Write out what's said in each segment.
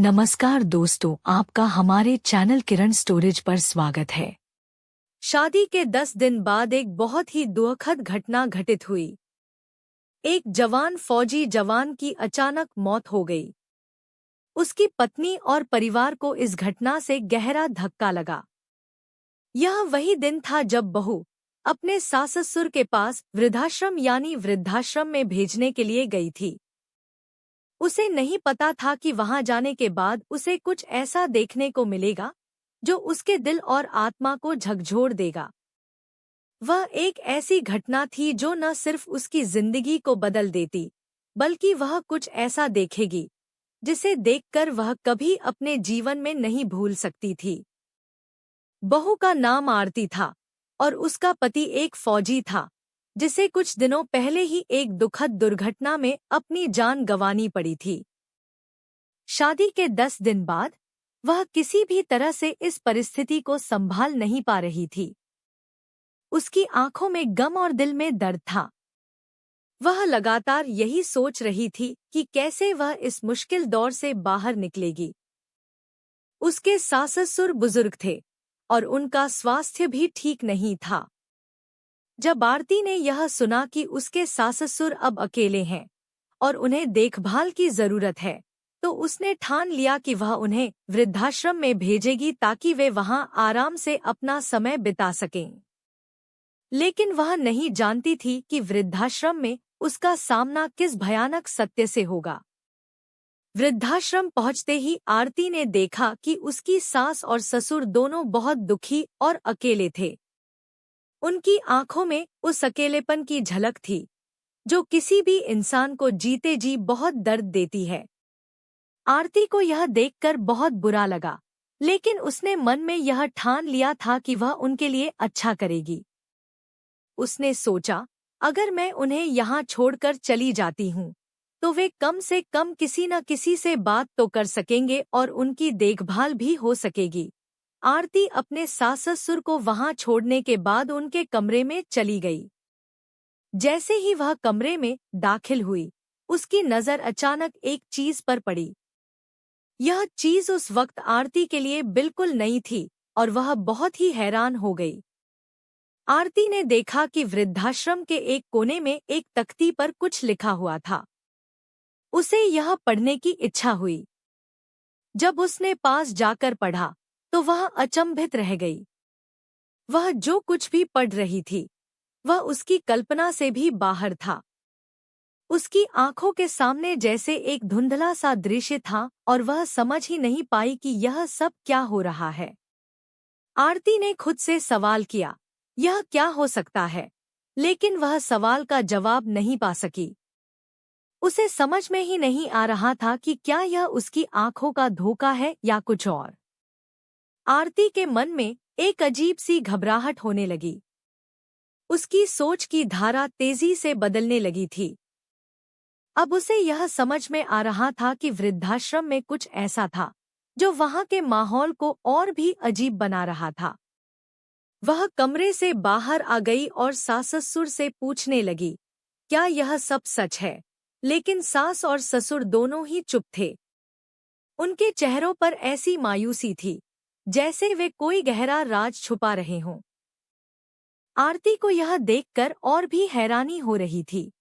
नमस्कार दोस्तों, आपका हमारे चैनल किरण स्टोरेज पर स्वागत है। शादी के 10 दिन बाद एक बहुत ही दुखद घटना घटित हुई। एक जवान फौजी जवान की अचानक मौत हो गई। उसकी पत्नी और परिवार को इस घटना से गहरा धक्का लगा। यह वही दिन था जब बहू अपने सास-ससुर के पास वृद्धाश्रम यानी वृद्धाश्रम में भेजने के लिए गई थी। उसे नहीं पता था कि वहां जाने के बाद उसे कुछ ऐसा देखने को मिलेगा जो उसके दिल और आत्मा को झकझोर देगा। वह एक ऐसी घटना थी जो न सिर्फ उसकी जिंदगी को बदल देती, बल्कि वह कुछ ऐसा देखेगी जिसे देखकर वह कभी अपने जीवन में नहीं भूल सकती थी। बहू का नाम आरती था और उसका पति एक फौजी था जिसे कुछ दिनों पहले ही एक दुखद दुर्घटना में अपनी जान गंवानी पड़ी थी। शादी के 10 दिन बाद वह किसी भी तरह से इस परिस्थिति को संभाल नहीं पा रही थी। उसकी आंखों में गम और दिल में दर्द था। वह लगातार यही सोच रही थी कि कैसे वह इस मुश्किल दौर से बाहर निकलेगी। उसके सास-ससुर बुजुर्ग थे और उनका स्वास्थ्य भी ठीक नहीं था। जब आरती ने यह सुना कि उसके सास-ससुर अब अकेले हैं और उन्हें देखभाल की जरूरत है, तो उसने ठान लिया कि वह उन्हें वृद्धाश्रम में भेजेगी ताकि वे वहां आराम से अपना समय बिता सकें। लेकिन वह नहीं जानती थी कि वृद्धाश्रम में उसका सामना किस भयानक सत्य से होगा। वृद्धाश्रम पहुंचते ही आरती ने देखा कि उसकी सास और ससुर दोनों बहुत दुखी और अकेले थे। उनकी आंखों में उस अकेलेपन की झलक थी जो किसी भी इंसान को जीते जी बहुत दर्द देती है। आरती को यह देखकर बहुत बुरा लगा, लेकिन उसने मन में यह ठान लिया था कि वह उनके लिए अच्छा करेगी। उसने सोचा, अगर मैं उन्हें यहाँ छोड़कर चली जाती हूँ, तो वे कम से कम किसी न किसी से बात तो कर सकेंगे और उनकी देखभाल भी हो सकेगी। आरती अपने सास-ससुर को वहां छोड़ने के बाद उनके कमरे में चली गई। जैसे ही वह कमरे में दाखिल हुई, उसकी नजर अचानक एक चीज पर पड़ी। यह चीज उस वक्त आरती के लिए बिल्कुल नई थी और वह बहुत ही हैरान हो गई। आरती ने देखा कि वृद्धाश्रम के एक कोने में एक तख्ती पर कुछ लिखा हुआ था। उसे यह पढ़ने की इच्छा हुई। जब उसने पास जाकर पढ़ा, तो वह अचंभित रह गई। वह जो कुछ भी पढ़ रही थी, वह उसकी कल्पना से भी बाहर था। उसकी आंखों के सामने जैसे एक धुंधला सा दृश्य था और वह समझ ही नहीं पाई कि यह सब क्या हो रहा है। आरती ने खुद से सवाल किया, यह क्या हो सकता है? लेकिन वह सवाल का जवाब नहीं पा सकी। उसे समझ में ही नहीं आ रहा था कि क्या यह उसकी आंखों का धोखा है या कुछ और। आरती के मन में एक अजीब सी घबराहट होने लगी। उसकी सोच की धारा तेजी से बदलने लगी थी। अब उसे यह समझ में आ रहा था कि वृद्धाश्रम में कुछ ऐसा था जो वहां के माहौल को और भी अजीब बना रहा था। वह कमरे से बाहर आ गई और सास-ससुर से पूछने लगी, क्या यह सब सच है? लेकिन सास और ससुर दोनों ही चुप थे। उनके चेहरों पर ऐसी मायूसी थी जैसे वे कोई गहरा राज छुपा रहे हों। आरती को यह देखकर और भी हैरानी हो रही थी।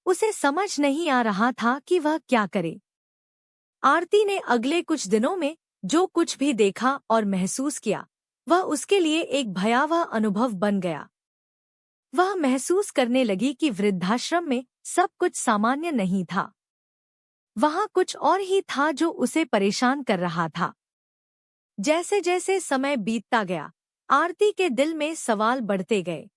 उसे समझ नहीं आ रहा था कि वह क्या करे। आरती ने अगले कुछ दिनों में जो कुछ भी देखा और महसूस किया, वह उसके लिए एक भयावह अनुभव बन गया। वह महसूस करने लगी कि वृद्धाश्रम में सब कुछ सामान्य नहीं था। वहां कुछ और ही था जो उसे परेशान कर रहा था। जैसे जैसे समय बीतता गया, आरती के दिल में सवाल बढ़ते गए।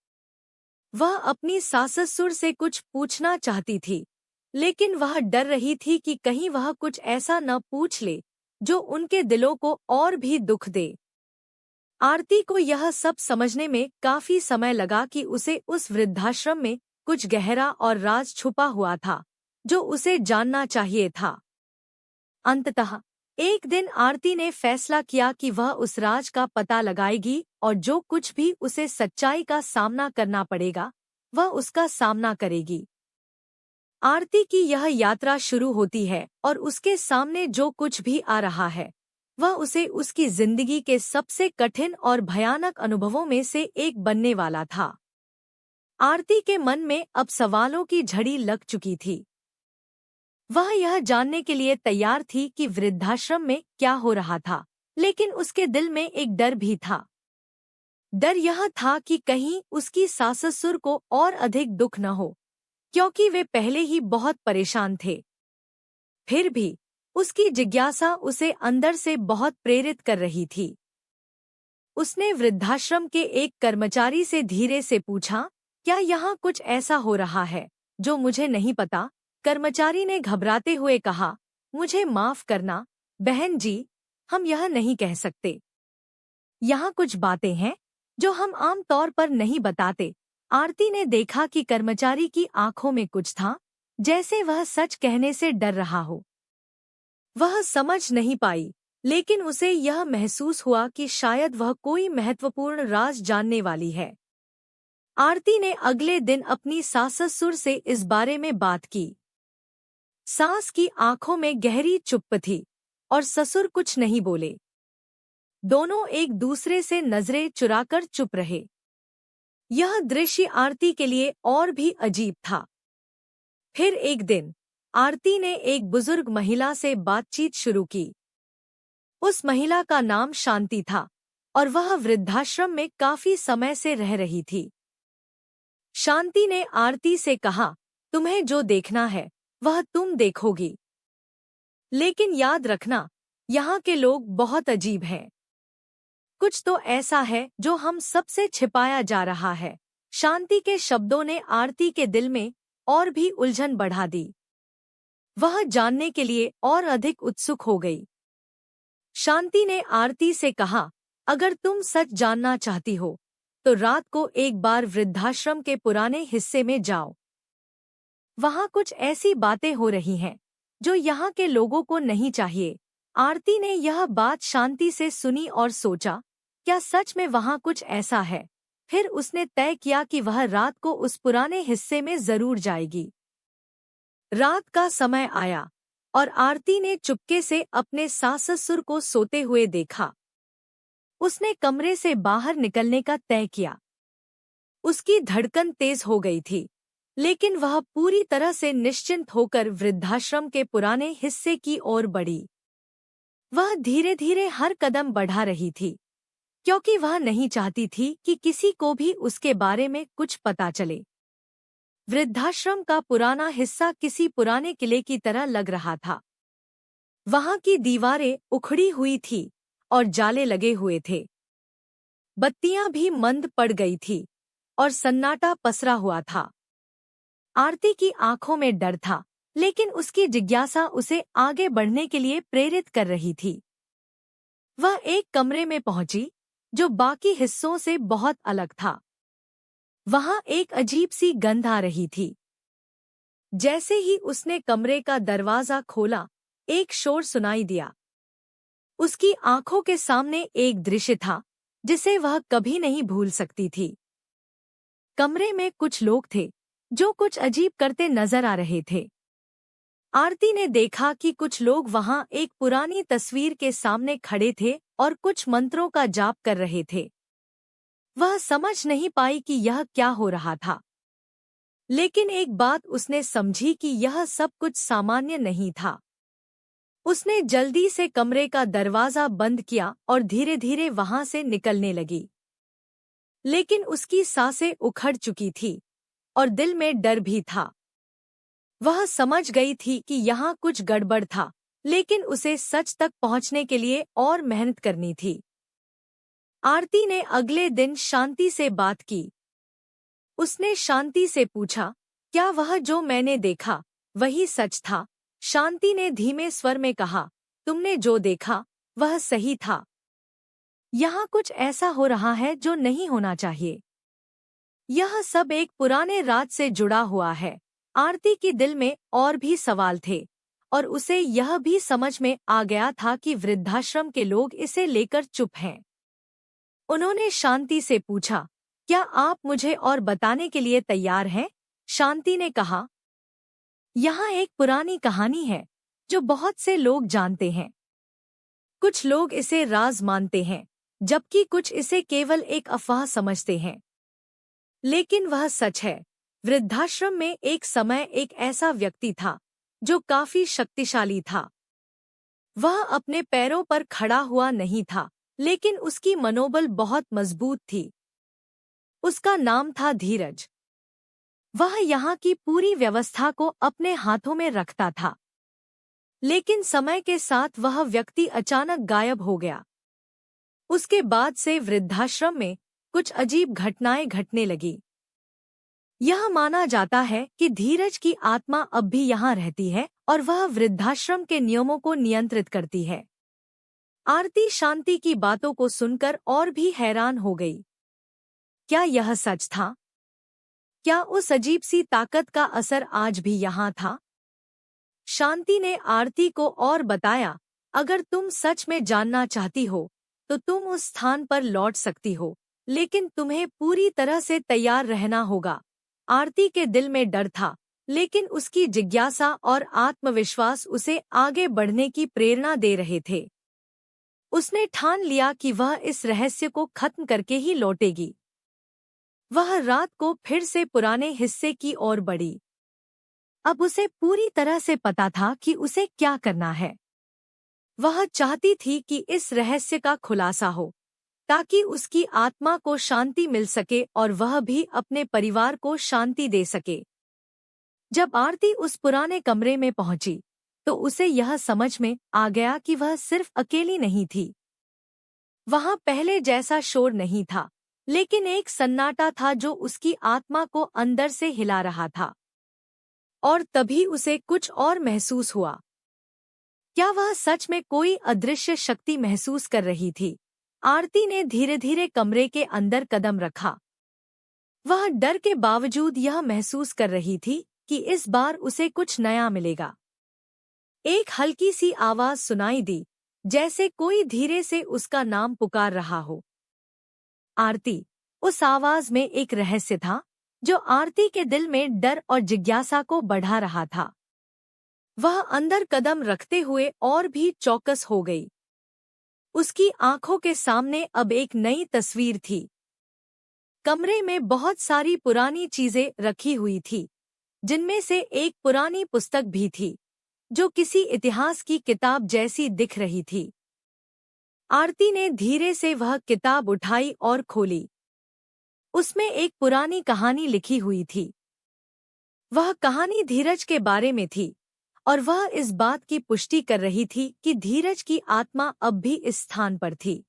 वह अपनी सास-ससुर से कुछ पूछना चाहती थी, लेकिन वह डर रही थी कि कहीं वह कुछ ऐसा न पूछ ले जो उनके दिलों को और भी दुख दे। आरती को यह सब समझने में काफी समय लगा कि उसे उस वृद्धाश्रम में कुछ गहरा और राज छुपा हुआ था जो उसे जानना चाहिए था। अंततः एक दिन आरती ने फैसला किया कि वह उस राज का पता लगाएगी और जो कुछ भी उसे सच्चाई का सामना करना पड़ेगा, वह उसका सामना करेगी। आरती की यह यात्रा शुरू होती है और उसके सामने जो कुछ भी आ रहा है वह उसे उसकी जिंदगी के सबसे कठिन और भयानक अनुभवों में से एक बनने वाला था। आरती के मन में अब सवालों की झड़ी लग चुकी थी। वह यह जानने के लिए तैयार थी कि वृद्धाश्रम में क्या हो रहा था, लेकिन उसके दिल में एक डर भी था। डर यह था कि कहीं उसकी सास-ससुर को और अधिक दुख न हो, क्योंकि वे पहले ही बहुत परेशान थे। फिर भी उसकी जिज्ञासा उसे अंदर से बहुत प्रेरित कर रही थी। उसने वृद्धाश्रम के एक कर्मचारी से धीरे से पूछा, क्या यहाँ कुछ ऐसा हो रहा है जो मुझे नहीं पता? कर्मचारी ने घबराते हुए कहा, मुझे माफ करना बहन जी, हम यह नहीं कह सकते। यहाँ कुछ बातें हैं जो हम आम तौर पर नहीं बताते। आरती ने देखा कि कर्मचारी की आंखों में कुछ था, जैसे वह सच कहने से डर रहा हो। वह समझ नहीं पाई, लेकिन उसे यह महसूस हुआ कि शायद वह कोई महत्वपूर्ण राज जानने वाली है। आरती ने अगले दिन अपनी सास-ससुर से इस बारे में बात की। सास की आंखों में गहरी चुप्पी थी और ससुर कुछ नहीं बोले। दोनों एक दूसरे से नजरें चुराकर चुप रहे। यह दृश्य आरती के लिए और भी अजीब था। फिर एक दिन आरती ने एक बुजुर्ग महिला से बातचीत शुरू की। उस महिला का नाम शांति था और वह वृद्धाश्रम में काफी समय से रह रही थी। शांति ने आरती से कहा, तुम्हें जो देखना है वह तुम देखोगी, लेकिन याद रखना, यहाँ के लोग बहुत अजीब हैं। कुछ तो ऐसा है जो हम सबसे छिपाया जा रहा है। शांति के शब्दों ने आरती के दिल में और भी उलझन बढ़ा दी। वह जानने के लिए और अधिक उत्सुक हो गई। शांति ने आरती से कहा, अगर तुम सच जानना चाहती हो तो रात को एक बार वृद्धाश्रम के पुराने हिस्से में जाओ। वहाँ कुछ ऐसी बातें हो रही हैं जो यहाँ के लोगों को नहीं चाहिए। आरती ने यह बात शांति से सुनी और सोचा, क्या सच में वहाँ कुछ ऐसा है? फिर उसने तय किया कि वह रात को उस पुराने हिस्से में जरूर जाएगी। रात का समय आया और आरती ने चुपके से अपने सास-ससुर को सोते हुए देखा। उसने कमरे से बाहर निकलने का तय किया। उसकी धड़कन तेज हो गई थी, लेकिन वह पूरी तरह से निश्चिंत होकर वृद्धाश्रम के पुराने हिस्से की ओर बढ़ी। वह धीरे-धीरे हर कदम बढ़ा रही थी, क्योंकि वह नहीं चाहती थी कि किसी को भी उसके बारे में कुछ पता चले। वृद्धाश्रम का पुराना हिस्सा किसी पुराने किले की तरह लग रहा था। वहाँ की दीवारें उखड़ी हुई थी और जाले लगे हुए थे। बत्तियां भी मंद पड़ गई थी और सन्नाटा पसरा हुआ था। आरती की आंखों में डर था, लेकिन उसकी जिज्ञासा उसे आगे बढ़ने के लिए प्रेरित कर रही थी। वह एक कमरे में पहुंची जो बाकी हिस्सों से बहुत अलग था। वहां एक अजीब सी गंध आ रही थी। जैसे ही उसने कमरे का दरवाजा खोला, एक शोर सुनाई दिया। उसकी आंखों के सामने एक दृश्य था जिसे वह कभी नहीं भूल सकती थी। कमरे में कुछ लोग थे जो कुछ अजीब करते नजर आ रहे थे। आरती ने देखा कि कुछ लोग वहां एक पुरानी तस्वीर के सामने खड़े थे और कुछ मंत्रों का जाप कर रहे थे। वह समझ नहीं पाई कि यह क्या हो रहा था, लेकिन एक बात उसने समझी कि यह सब कुछ सामान्य नहीं था। उसने जल्दी से कमरे का दरवाजा बंद किया और धीरे-धीरे वहां से निकलने लगी। लेकिन उसकी सांसें उखड़ चुकी थी और दिल में डर भी था। वह समझ गई थी कि यहाँ कुछ गड़बड़ था, लेकिन उसे सच तक पहुँचने के लिए और मेहनत करनी थी। आरती ने अगले दिन शांति से बात की। उसने शांति से पूछा, क्या वह जो मैंने देखा वही सच था? शांति ने धीमे स्वर में कहा, तुमने जो देखा वह सही था। यहाँ कुछ ऐसा हो रहा है जो नहीं होना चाहिए। यह सब एक पुराने राज से जुड़ा हुआ है। आरती के दिल में और भी सवाल थे और उसे यह भी समझ में आ गया था कि वृद्धाश्रम के लोग इसे लेकर चुप हैं। उन्होंने शांति से पूछा, क्या आप मुझे और बताने के लिए तैयार हैं? शांति ने कहा, यहाँ एक पुरानी कहानी है जो बहुत से लोग जानते हैं। कुछ लोग इसे राज मानते हैं, जबकि कुछ इसे केवल एक अफवाह समझते हैं। लेकिन वह सच है। वृद्धाश्रम में एक समय एक ऐसा व्यक्ति था जो काफी शक्तिशाली था। वह अपने पैरों पर खड़ा हुआ नहीं था, लेकिन उसकी मनोबल बहुत मजबूत थी। उसका नाम था धीरज। वह यहाँ की पूरी व्यवस्था को अपने हाथों में रखता था। लेकिन समय के साथ वह व्यक्ति अचानक गायब हो गया। उसके बाद से वृद्धाश्रम में कुछ अजीब घटनाएं घटने लगी। यह माना जाता है कि धीरज की आत्मा अब भी यहाँ रहती है और वह वृद्धाश्रम के नियमों को नियंत्रित करती है। आरती शांति की बातों को सुनकर और भी हैरान हो गई। क्या यह सच था? क्या उस अजीब सी ताकत का असर आज भी यहाँ था? शांति ने आरती को और बताया, अगर तुम सच में जानना चाहती हो तो तुम उस स्थान पर लौट सकती हो, लेकिन तुम्हें पूरी तरह से तैयार रहना होगा। आरती के दिल में डर था, लेकिन उसकी जिज्ञासा और आत्मविश्वास उसे आगे बढ़ने की प्रेरणा दे रहे थे। उसने ठान लिया कि वह इस रहस्य को खत्म करके ही लौटेगी। वह रात को फिर से पुराने हिस्से की ओर बढ़ी। अब उसे पूरी तरह से पता था कि उसे क्या करना है। वह चाहती थी कि इस रहस्य का खुलासा हो, ताकि उसकी आत्मा को शांति मिल सके और वह भी अपने परिवार को शांति दे सके। जब आरती उस पुराने कमरे में पहुंची, तो उसे यह समझ में आ गया कि वह सिर्फ अकेली नहीं थी। वहां पहले जैसा शोर नहीं था, लेकिन एक सन्नाटा था जो उसकी आत्मा को अंदर से हिला रहा था। और तभी उसे कुछ और महसूस हुआ। क्या वह सच में कोई अदृश्य शक्ति महसूस कर रही थी? आरती ने धीरे धीरे कमरे के अंदर कदम रखा। वह डर के बावजूद यह महसूस कर रही थी कि इस बार उसे कुछ नया मिलेगा। एक हल्की सी आवाज सुनाई दी, जैसे कोई धीरे से उसका नाम पुकार रहा हो। आरती। उस आवाज में एक रहस्य था जो आरती के दिल में डर और जिज्ञासा को बढ़ा रहा था। वह अंदर कदम रखते हुए और भी चौकस हो गई। उसकी आंखों के सामने अब एक नई तस्वीर थी। कमरे में बहुत सारी पुरानी चीजें रखी हुई थी, जिनमें से एक पुरानी पुस्तक भी थी, जो किसी इतिहास की किताब जैसी दिख रही थी। आरती ने धीरे से वह किताब उठाई और खोली। उसमें एक पुरानी कहानी लिखी हुई थी। वह कहानी धीरज के बारे में थी, और वह इस बात की पुष्टि कर रही थी कि धीरज की आत्मा अब भी इस स्थान पर थी।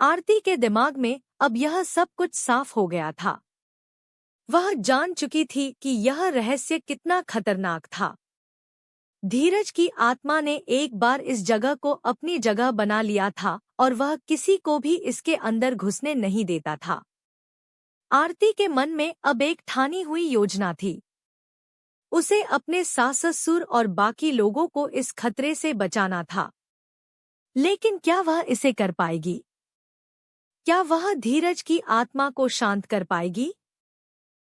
आरती के दिमाग में अब यह सब कुछ साफ हो गया था। वह जान चुकी थी कि यह रहस्य कितना खतरनाक था। धीरज की आत्मा ने एक बार इस जगह को अपनी जगह बना लिया था और वह किसी को भी इसके अंदर घुसने नहीं देता था। आरती के मन में अब एक ठानी हुई योजना थी। उसे अपने सास ससुर और बाकी लोगों को इस खतरे से बचाना था। लेकिन क्या वह इसे कर पाएगी? क्या वह धीरज की आत्मा को शांत कर पाएगी?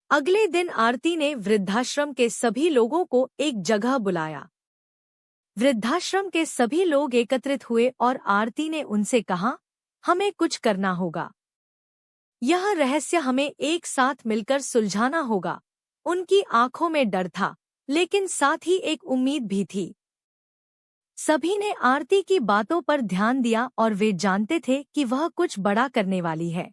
अगले दिन आरती ने वृद्धाश्रम के सभी लोगों को एक जगह बुलाया। वृद्धाश्रम के सभी लोग एकत्रित हुए और आरती ने उनसे कहा, हमें कुछ करना होगा। यह रहस्य हमें एक साथ मिलकर सुलझाना होगा। उनकी आंखों में डर था, लेकिन साथ ही एक उम्मीद भी थी। सभी ने आरती की बातों पर ध्यान दिया और वे जानते थे कि वह कुछ बड़ा करने वाली है।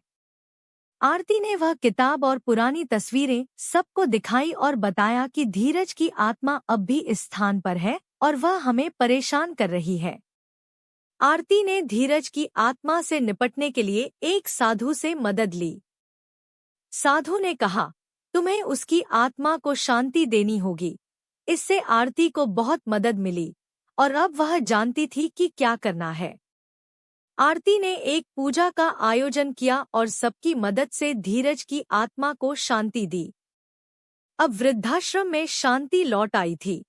आरती ने वह किताब और पुरानी तस्वीरें सबको दिखाई और बताया कि धीरज की आत्मा अब भी इस स्थान पर है और वह हमें परेशान कर रही है। आरती ने धीरज की आत्मा से निपटने के लिए एक साधु से मदद ली। साधु ने कहा, तुम्हें उसकी आत्मा को शांति देनी होगी। इससे आरती को बहुत मदद मिली और अब वह जानती थी कि क्या करना है। आरती ने एक पूजा का आयोजन किया और सबकी मदद से धीरज की आत्मा को शांति दी। अब वृद्धाश्रम में शांति लौट आई थी।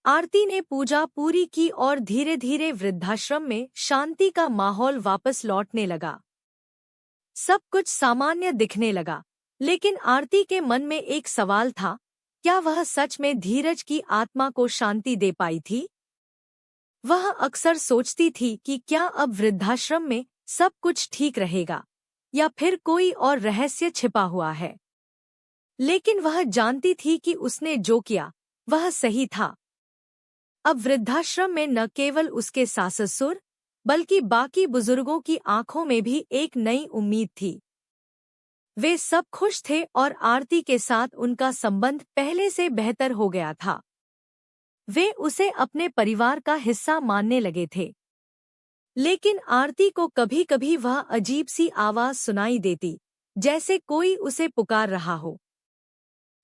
आरती ने पूजा पूरी की और धीरे धीरे वृद्धाश्रम में शांति का माहौल वापस लौटने लगा। सब कुछ सामान्य दिखने लगा, लेकिन आरती के मन में एक सवाल था, क्या वह सच में धीरज की आत्मा को शांति दे पाई थी? वह अक्सर सोचती थी कि क्या अब वृद्धाश्रम में सब कुछ ठीक रहेगा या फिर कोई और रहस्य छिपा हुआ है। लेकिन वह जानती थी कि उसने जो किया वह सही था। अब वृद्धाश्रम में न केवल उसके सास-ससुर बल्कि बाकी बुजुर्गों की आंखों में भी एक नई उम्मीद थी। वे सब खुश थे और आरती के साथ उनका संबंध पहले से बेहतर हो गया था। वे उसे अपने परिवार का हिस्सा मानने लगे थे। लेकिन आरती को कभी-कभी वह अजीब सी आवाज सुनाई देती, जैसे कोई उसे पुकार रहा हो।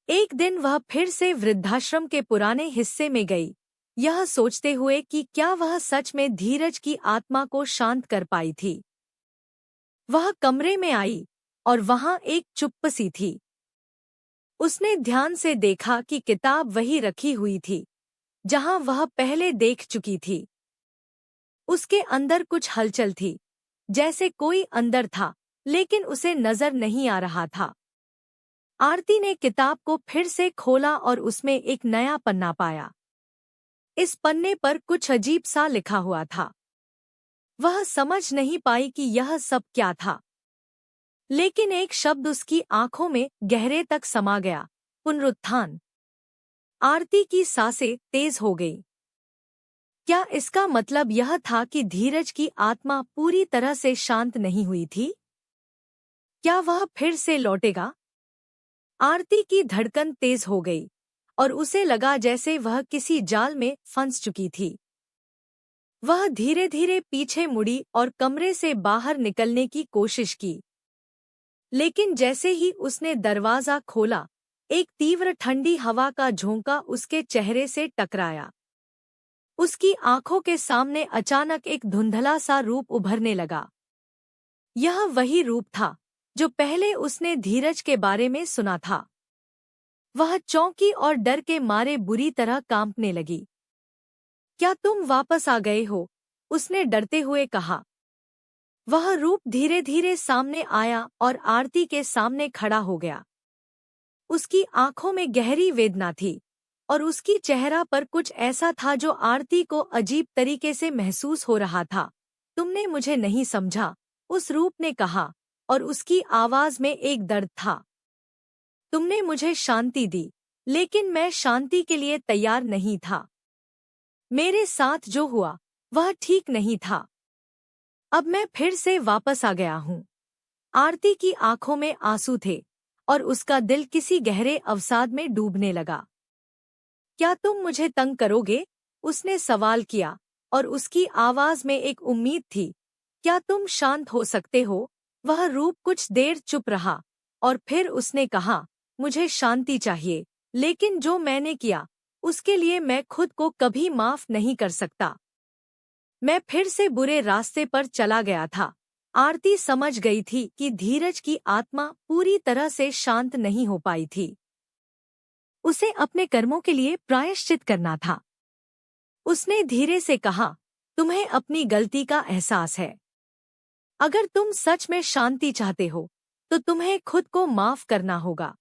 एक दिन वह फिर से वृद्धाश्रम के पुराने हिस्से में गई, यह सोचते हुए कि क्या वह सच में धीरज की आत्मा को शांत कर पाई थी। वह कमरे में आई और वहां एक चुप्प सी थी। उसने ध्यान से देखा कि किताब वही रखी हुई थी जहां वह पहले देख चुकी थी। उसके अंदर कुछ हलचल थी, जैसे कोई अंदर था लेकिन उसे नजर नहीं आ रहा था। आरती ने किताब को फिर से खोला और उसमें एक नया पन्ना पाया। इस पन्ने पर कुछ अजीब सा लिखा हुआ था। वह समझ नहीं पाई कि यह सब क्या था, लेकिन एक शब्द उसकी आंखों में गहरे तक समा गया, पुनरुत्थान। आरती की सांसें तेज हो गई। क्या इसका मतलब यह था कि धीरज की आत्मा पूरी तरह से शांत नहीं हुई थी? क्या वह फिर से लौटेगा? आरती की धड़कन तेज हो गई और उसे लगा जैसे वह किसी जाल में फंस चुकी थी। वह धीरे धीरे पीछे मुड़ी और कमरे से बाहर निकलने की कोशिश की। लेकिन जैसे ही उसने दरवाजा खोला, एक तीव्र ठंडी हवा का झोंका उसके चेहरे से टकराया। उसकी आंखों के सामने अचानक एक धुंधला सा रूप उभरने लगा। यह वही रूप था जो पहले उसने धीरज के बारे में सुना था। वह चौंकी और डर के मारे बुरी तरह कांपने लगी। क्या तुम वापस आ गए हो? उसने डरते हुए कहा। वह रूप धीरे धीरे सामने आया और आरती के सामने खड़ा हो गया। उसकी आंखों में गहरी वेदना थी और उसकी चेहरा पर कुछ ऐसा था जो आरती को अजीब तरीके से महसूस हो रहा था। तुमने मुझे नहीं समझा, उस रूप ने कहा, और उसकी आवाज में एक दर्द था। तुमने मुझे शांति दी, लेकिन मैं शांति के लिए तैयार नहीं था। मेरे साथ जो हुआ वह ठीक नहीं था। अब मैं फिर से वापस आ गया हूँ। आरती की आंखों में आंसू थे और उसका दिल किसी गहरे अवसाद में डूबने लगा। क्या तुम मुझे तंग करोगे? उसने सवाल किया और उसकी आवाज में एक उम्मीद थी। क्या तुम शांत हो सकते हो? वह रूप कुछ देर चुप रहा और फिर उसने कहा, मुझे शांति चाहिए, लेकिन जो मैंने किया उसके लिए मैं खुद को कभी माफ नहीं कर सकता। मैं फिर से बुरे रास्ते पर चला गया था। आरती समझ गई थी कि धीरज की आत्मा पूरी तरह से शांत नहीं हो पाई थी। उसे अपने कर्मों के लिए प्रायश्चित करना था। उसने धीरे से कहा, तुम्हें अपनी गलती का एहसास है। अगर तुम सच में शांति चाहते हो तो तुम्हें खुद को माफ करना होगा।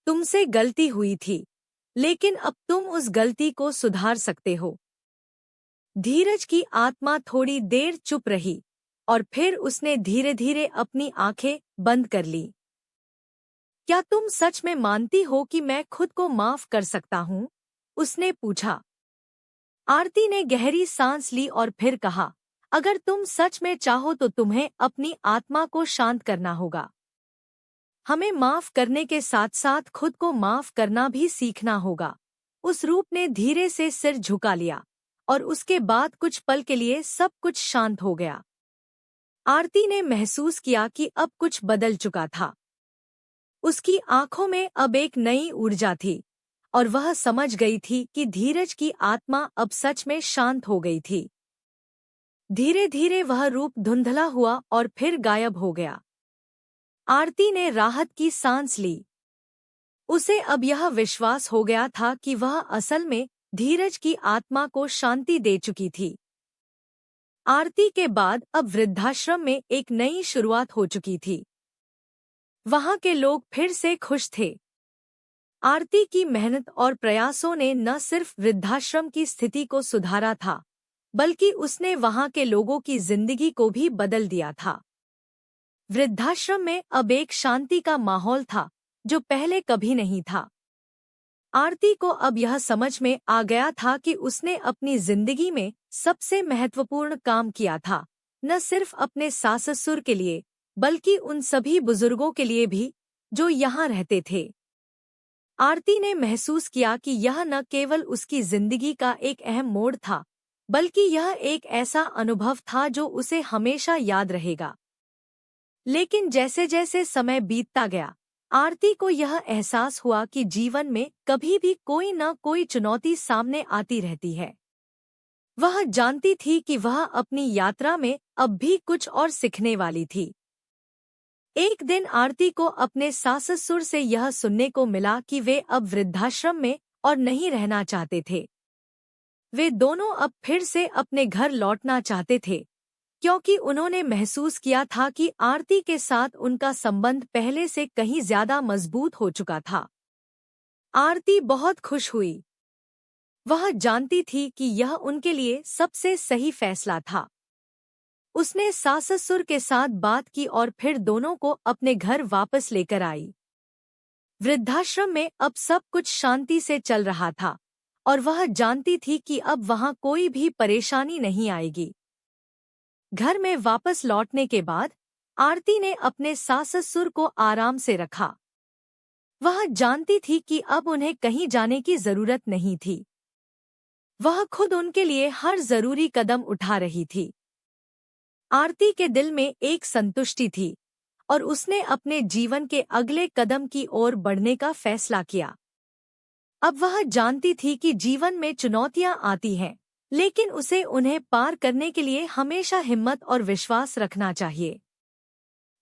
तुमसे गलती हुई थी, लेकिन अब तुम उस गलती को सुधार सकते हो। धीरज की आत्मा थोड़ी देर चुप रही और फिर उसने धीरे धीरे अपनी आंखें बंद कर ली। क्या तुम सच में मानती हो कि मैं खुद को माफ कर सकता हूँ? उसने पूछा। आरती ने गहरी सांस ली और फिर कहा, अगर तुम सच में चाहो तो तुम्हें अपनी आत्मा को शांत करना होगा। हमें माफ करने के साथ साथ खुद को माफ करना भी सीखना होगा। उस रूप ने धीरे से सिर झुका लिया और उसके बाद कुछ पल के लिए सब कुछ शांत हो गया। आरती ने महसूस किया कि अब कुछ बदल चुका था। उसकी आंखों में अब एक नई ऊर्जा थी और वह समझ गई थी कि धीरज की आत्मा अब सच में शांत हो गई थी। धीरे धीरे वह रूप धुंधला हुआ और फिर गायब हो गया। आरती ने राहत की सांस ली। उसे अब यह विश्वास हो गया था कि वह असल में धीरज की आत्मा को शांति दे चुकी थी। आरती के बाद अब वृद्धाश्रम में एक नई शुरुआत हो चुकी थी। वहां के लोग फिर से खुश थे। आरती की मेहनत और प्रयासों ने न सिर्फ वृद्धाश्रम की स्थिति को सुधारा था, बल्कि उसने वहां के लोगों की जिंदगी को भी बदल दिया था। वृद्धाश्रम में अब एक शांति का माहौल था, जो पहले कभी नहीं था। आरती को अब यह समझ में आ गया था कि उसने अपनी जिंदगी में सबसे महत्वपूर्ण काम किया था, न सिर्फ अपने सास-ससुर के लिए, बल्कि उन सभी बुजुर्गों के लिए भी, जो यहाँ रहते थे। आरती ने महसूस किया कि यह न केवल उसकी जिंदगी का एक अहम मोड़ था, बल्कि यह एक ऐसा अनुभव था जो उसे हमेशा याद रहेगा। लेकिन जैसे जैसे समय बीतता गया, आरती को यह एहसास हुआ कि जीवन में कभी भी कोई न कोई चुनौती सामने आती रहती है। वह जानती थी कि वह अपनी यात्रा में अब भी कुछ और सीखने वाली थी। एक दिन आरती को अपने सास-ससुर से यह सुनने को मिला कि वे अब वृद्धाश्रम में और नहीं रहना चाहते थे। वे दोनों अब फिर से अपने घर लौटना चाहते थे, क्योंकि उन्होंने महसूस किया था कि आरती के साथ उनका संबंध पहले से कहीं ज्यादा मजबूत हो चुका था। आरती बहुत खुश हुई। वह जानती थी कि यह उनके लिए सबसे सही फैसला था। उसने सास-ससुर के साथ बात की और फिर दोनों को अपने घर वापस लेकर आई। वृद्धाश्रम में अब सब कुछ शांति से चल रहा था, और वह जानती थी कि अब वहां कोई भी परेशानी नहीं आएगी। घर में वापस लौटने के बाद आरती ने अपने सास-ससुर को आराम से रखा। वह जानती थी कि अब उन्हें कहीं जाने की जरूरत नहीं थी। वह खुद उनके लिए हर जरूरी कदम उठा रही थी। आरती के दिल में एक संतुष्टि थी, और उसने अपने जीवन के अगले कदम की ओर बढ़ने का फैसला किया। अब वह जानती थी कि जीवन में चुनौतियां आती हैं, लेकिन उसे उन्हें पार करने के लिए हमेशा हिम्मत और विश्वास रखना चाहिए।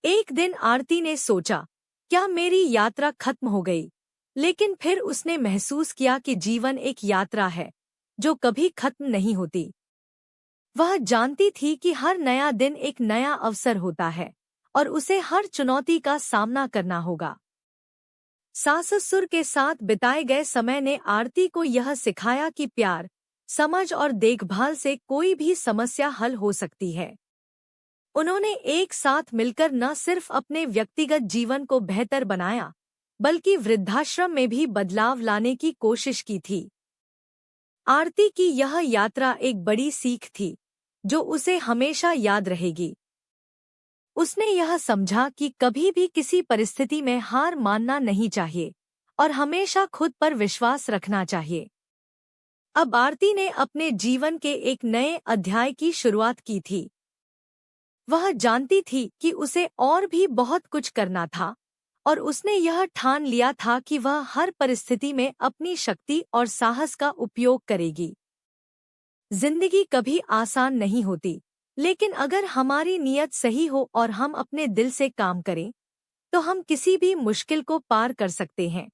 एक दिन आरती ने सोचा, क्या मेरी यात्रा खत्म हो गई? लेकिन फिर उसने महसूस किया कि जीवन एक यात्रा है, जो कभी खत्म नहीं होती। वह जानती थी कि हर नया दिन एक नया अवसर होता है, और उसे हर चुनौती का सामना करना होगा। सास-ससुर के साथ बिताए गए समय ने आरती को यह सिखाया कि प्यार, समझ और देखभाल से कोई भी समस्या हल हो सकती है। उन्होंने एक साथ मिलकर न सिर्फ अपने व्यक्तिगत जीवन को बेहतर बनाया, बल्कि वृद्धाश्रम में भी बदलाव लाने की कोशिश की थी। आरती की यह यात्रा एक बड़ी सीख थी, जो उसे हमेशा याद रहेगी। उसने यह समझा कि कभी भी किसी परिस्थिति में हार मानना नहीं चाहिए, और हमेशा खुद पर विश्वास रखना चाहिए। अब आरती ने अपने जीवन के एक नए अध्याय की शुरुआत की थी। वह जानती थी कि उसे और भी बहुत कुछ करना था, और उसने यह ठान लिया था कि वह हर परिस्थिति में अपनी शक्ति और साहस का उपयोग करेगी। जिंदगी कभी आसान नहीं होती, लेकिन अगर हमारी नीयत सही हो और हम अपने दिल से काम करें, तो हम किसी भी मुश्किल को पार कर सकते हैं।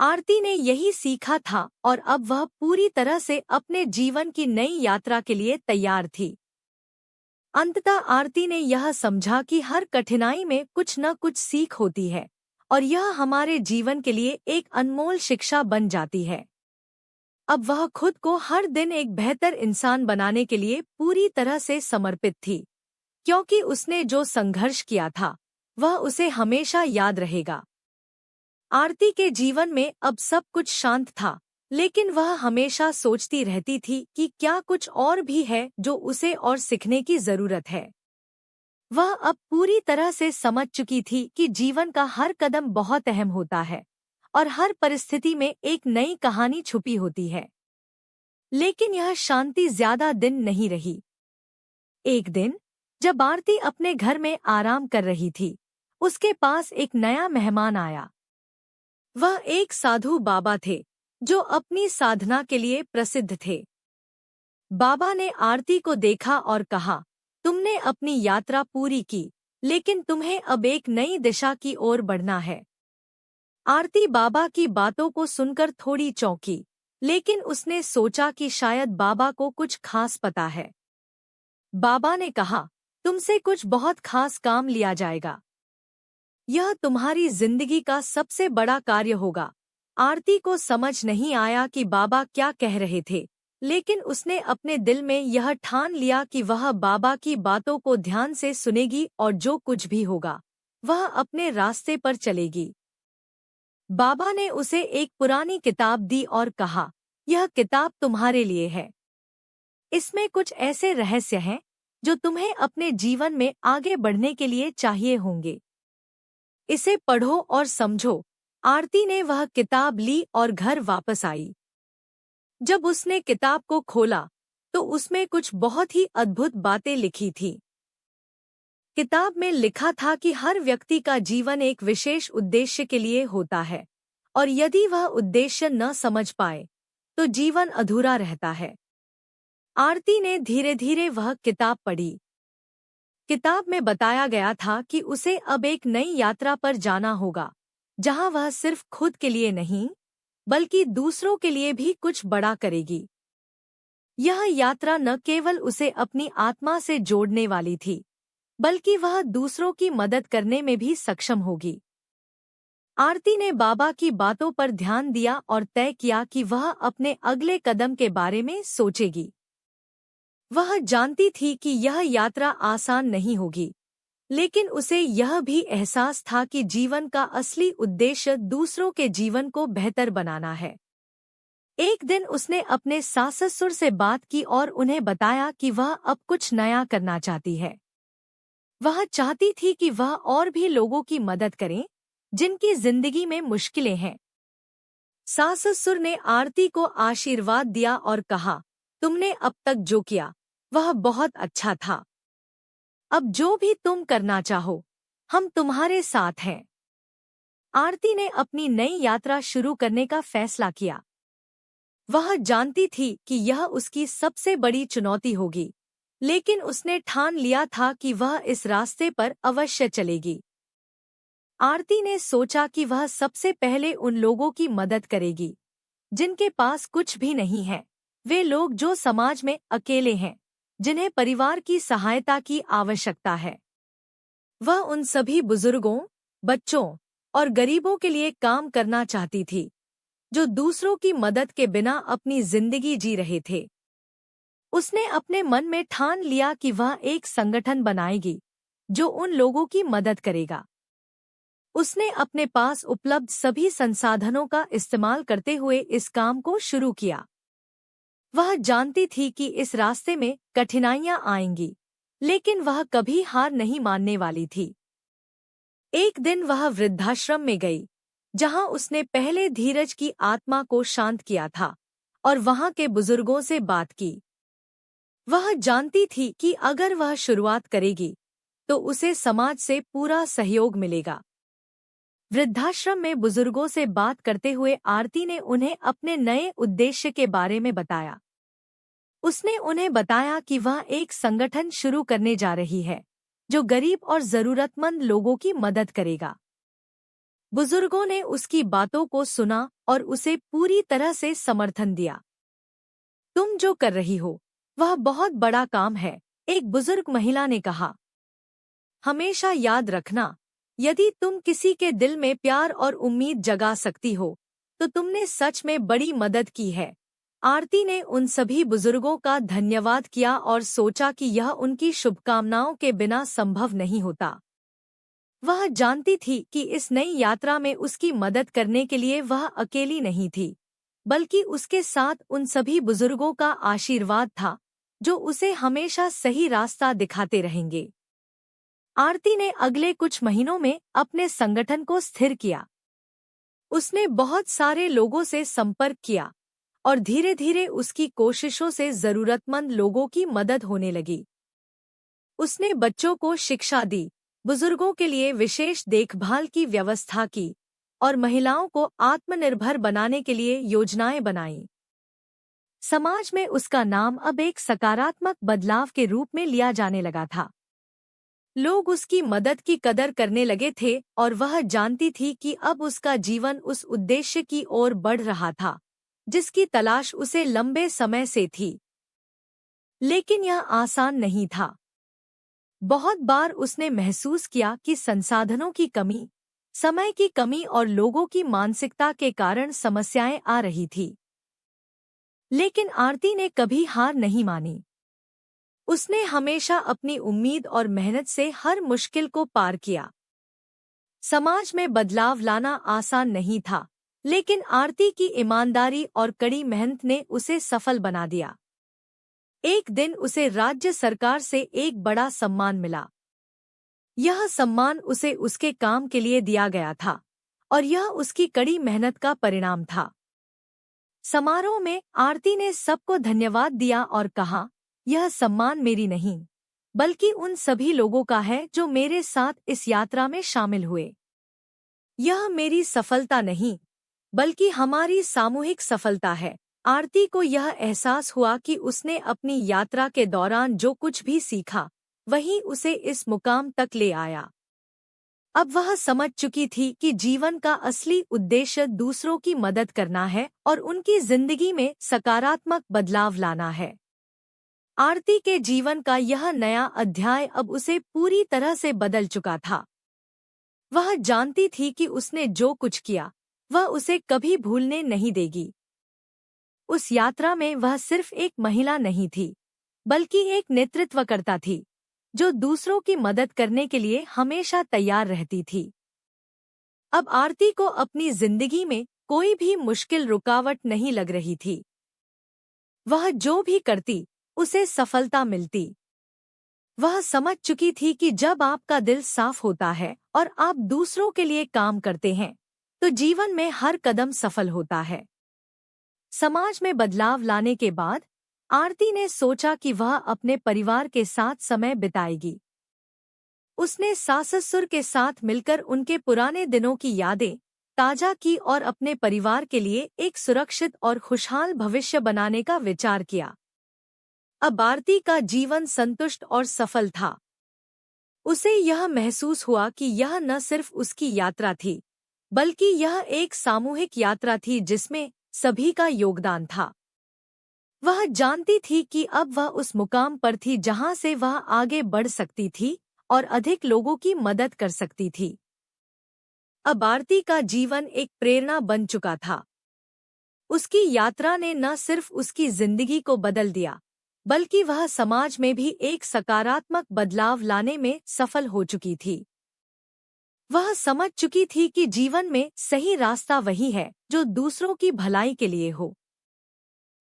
आरती ने यही सीखा था, और अब वह पूरी तरह से अपने जीवन की नई यात्रा के लिए तैयार थी। अंततः आरती ने यह समझा कि हर कठिनाई में कुछ न कुछ सीख होती है, और यह हमारे जीवन के लिए एक अनमोल शिक्षा बन जाती है। अब वह खुद को हर दिन एक बेहतर इंसान बनाने के लिए पूरी तरह से समर्पित थी, क्योंकि उसने जो संघर्ष किया था, वह उसे हमेशा याद रहेगा। आरती के जीवन में अब सब कुछ शांत था, लेकिन वह हमेशा सोचती रहती थी कि क्या कुछ और भी है जो उसे और सीखने की जरूरत है। वह अब पूरी तरह से समझ चुकी थी कि जीवन का हर कदम बहुत अहम होता है, और हर परिस्थिति में एक नई कहानी छुपी होती है। लेकिन यह शांति ज्यादा दिन नहीं रही। एक दिन, जब आरती अपने घर में आराम कर रही थी, उसके पास एक नया मेहमान आया। वह एक साधु बाबा थे, जो अपनी साधना के लिए प्रसिद्ध थे। बाबा ने आरती को देखा और कहा, तुमने अपनी यात्रा पूरी की, लेकिन तुम्हें अब एक नई दिशा की ओर बढ़ना है। आरती बाबा की बातों को सुनकर थोड़ी चौंकी, लेकिन उसने सोचा कि शायद बाबा को कुछ खास पता है। बाबा ने कहा, तुमसे कुछ बहुत खास काम लिया जाएगा। यह तुम्हारी जिंदगी का सबसे बड़ा कार्य होगा, आरती को समझ नहीं आया कि बाबा क्या कह रहे थे, लेकिन उसने अपने दिल में यह ठान लिया कि वह बाबा की बातों को ध्यान से सुनेगी और जो कुछ भी होगा वह अपने रास्ते पर चलेगी। बाबा ने उसे एक पुरानी किताब दी और कहा, यह किताब तुम्हारे लिए है। इसमें कुछ ऐसे रहस्य हैं जो तुम्हें अपने जीवन में आगे बढ़ने के लिए चाहिए होंगे। इसे पढ़ो और समझो। आरती ने वह किताब ली और घर वापस आई। जब उसने किताब को खोला तो उसमें कुछ बहुत ही अद्भुत बातें लिखी थी। किताब में लिखा था कि हर व्यक्ति का जीवन एक विशेष उद्देश्य के लिए होता है और यदि वह उद्देश्य न समझ पाए तो जीवन अधूरा रहता है। आरती ने धीरे धीरे वह किताब पढ़ी। किताब में बताया गया था कि उसे अब एक नई यात्रा पर जाना होगा, जहां वह सिर्फ खुद के लिए नहीं बल्कि दूसरों के लिए भी कुछ बड़ा करेगी। यह यात्रा न केवल उसे अपनी आत्मा से जोड़ने वाली थी, बल्कि वह दूसरों की मदद करने में भी सक्षम होगी। आरती ने बाबा की बातों पर ध्यान दिया और तय किया कि वह अपने अगले कदम के बारे में सोचेगी। वह जानती थी कि यह यात्रा आसान नहीं होगी, लेकिन उसे यह भी एहसास था कि जीवन का असली उद्देश्य दूसरों के जीवन को बेहतर बनाना है। एक दिन उसने अपने सास-ससुर से बात की और उन्हें बताया कि वह अब कुछ नया करना चाहती है। वह चाहती थी कि वह और भी लोगों की मदद करे जिनकी जिंदगी में मुश्किलें हैं। सास-ससुर ने आरती को आशीर्वाद दिया और कहा, तुमने अब तक जो किया वह बहुत अच्छा था। अब जो भी तुम करना चाहो, हम तुम्हारे साथ हैं। आरती ने अपनी नई यात्रा शुरू करने का फैसला किया। वह जानती थी कि यह उसकी सबसे बड़ी चुनौती होगी, लेकिन उसने ठान लिया था कि वह इस रास्ते पर अवश्य चलेगी। आरती ने सोचा कि वह सबसे पहले उन लोगों की मदद करेगी जिनके पास कुछ भी नहीं है, वे लोग जो समाज में अकेले हैं, जिन्हें परिवार की सहायता की आवश्यकता है। वह उन सभी बुजुर्गों, बच्चों और गरीबों के लिए काम करना चाहती थी जो दूसरों की मदद के बिना अपनी जिंदगी जी रहे थे। उसने अपने मन में ठान लिया कि वह एक संगठन बनाएगी जो उन लोगों की मदद करेगा। उसने अपने पास उपलब्ध सभी संसाधनों का इस्तेमाल करते हुए इस काम को शुरू किया। वह जानती थी कि इस रास्ते में कठिनाइयां आएंगी, लेकिन वह कभी हार नहीं मानने वाली थी। एक दिन वह वृद्धाश्रम में गई, जहां उसने पहले धीरज की आत्मा को शांत किया था और वहां के बुजुर्गों से बात की। वह जानती थी कि अगर वह शुरुआत करेगी तो उसे समाज से पूरा सहयोग मिलेगा। वृद्धाश्रम में बुजुर्गों से बात करते हुए आरती ने उन्हें अपने नए उद्देश्य के बारे में बताया। उसने उन्हें बताया कि वह एक संगठन शुरू करने जा रही है जो गरीब और जरूरतमंद लोगों की मदद करेगा। बुजुर्गों ने उसकी बातों को सुना और उसे पूरी तरह से समर्थन दिया। तुम जो कर रही हो वह बहुत बड़ा काम है, एक बुजुर्ग महिला ने कहा। हमेशा याद रखना, यदि तुम किसी के दिल में प्यार और उम्मीद जगा सकती हो तो तुमने सच में बड़ी मदद की है। आरती ने उन सभी बुजुर्गों का धन्यवाद किया और सोचा कि यह उनकी शुभकामनाओं के बिना संभव नहीं होता। वह जानती थी कि इस नई यात्रा में उसकी मदद करने के लिए वह अकेली नहीं थी, बल्कि उसके साथ उन सभी बुजुर्गों का आशीर्वाद था जो उसे हमेशा सही रास्ता दिखाते रहेंगे। आरती ने अगले कुछ महीनों में अपने संगठन को स्थिर किया। उसने बहुत सारे लोगों से संपर्क किया और धीरे धीरे उसकी कोशिशों से जरूरतमंद लोगों की मदद होने लगी। उसने बच्चों को शिक्षा दी, बुजुर्गों के लिए विशेष देखभाल की व्यवस्था की और महिलाओं को आत्मनिर्भर बनाने के लिए योजनाएं बनाईं। समाज में उसका नाम अब एक सकारात्मक बदलाव के रूप में लिया जाने लगा था। लोग उसकी मदद की कदर करने लगे थे और वह जानती थी कि अब उसका जीवन उस उद्देश्य की ओर बढ़ रहा था जिसकी तलाश उसे लंबे समय से थी। लेकिन यह आसान नहीं था। बहुत बार उसने महसूस किया कि संसाधनों की कमी, समय की कमी और लोगों की मानसिकता के कारण समस्याएं आ रही थी। लेकिन आरती ने कभी हार नहीं मानी। उसने हमेशा अपनी उम्मीद और मेहनत से हर मुश्किल को पार किया। समाज में बदलाव लाना आसान नहीं था, लेकिन आरती की ईमानदारी और कड़ी मेहनत ने उसे सफल बना दिया। एक दिन उसे राज्य सरकार से एक बड़ा सम्मान मिला। यह सम्मान उसे उसके काम के लिए दिया गया था और यह उसकी कड़ी मेहनत का परिणाम था। समारोह में आरती ने सबको धन्यवाद दिया और कहा, यह सम्मान मेरी नहीं, बल्कि उन सभी लोगों का है जो मेरे साथ इस यात्रा में शामिल हुए। यह मेरी सफलता नहीं, बल्कि हमारी सामूहिक सफलता है। आरती को यह एहसास हुआ कि उसने अपनी यात्रा के दौरान जो कुछ भी सीखा, वही उसे इस मुकाम तक ले आया। अब वह समझ चुकी थी कि जीवन का असली उद्देश्य दूसरों की मदद करना है और उनकी जिंदगी में सकारात्मक बदलाव लाना है। आरती के जीवन का यह नया अध्याय अब उसे पूरी तरह से बदल चुका था। वह जानती थी कि उसने जो कुछ किया, वह उसे कभी भूलने नहीं देगी। उस यात्रा में वह सिर्फ एक महिला नहीं थी, बल्कि एक नेतृत्वकर्ता थी, जो दूसरों की मदद करने के लिए हमेशा तैयार रहती थी। अब आरती को अपनी जिंदगी में कोई भी मुश्किल रुकावट नहीं लग रही थी। वह जो भी करती, उसे सफलता मिलती। वह समझ चुकी थी कि जब आपका दिल साफ होता है और आप दूसरों के लिए काम करते हैं, तो जीवन में हर कदम सफल होता है। समाज में बदलाव लाने के बाद आरती ने सोचा कि वह अपने परिवार के साथ समय बिताएगी। उसने सास-ससुर के साथ मिलकर उनके पुराने दिनों की यादें ताजा की और अपने परिवार के लिए एक सुरक्षित और खुशहाल भविष्य बनाने का विचार किया। अब आरती का जीवन संतुष्ट और सफल था। उसे यह महसूस हुआ कि यह न सिर्फ उसकी यात्रा थी, बल्कि यह एक सामूहिक यात्रा थी जिसमें सभी का योगदान था। वह जानती थी कि अब वह उस मुकाम पर थी जहां से वह आगे बढ़ सकती थी और अधिक लोगों की मदद कर सकती थी। अब आरती का जीवन एक प्रेरणा बन चुका था। उसकी यात्रा ने न सिर्फ उसकी जिंदगी को बदल दिया, बल्कि वह समाज में भी एक सकारात्मक बदलाव लाने में सफल हो चुकी थी। वह समझ चुकी थी कि जीवन में सही रास्ता वही है जो दूसरों की भलाई के लिए हो।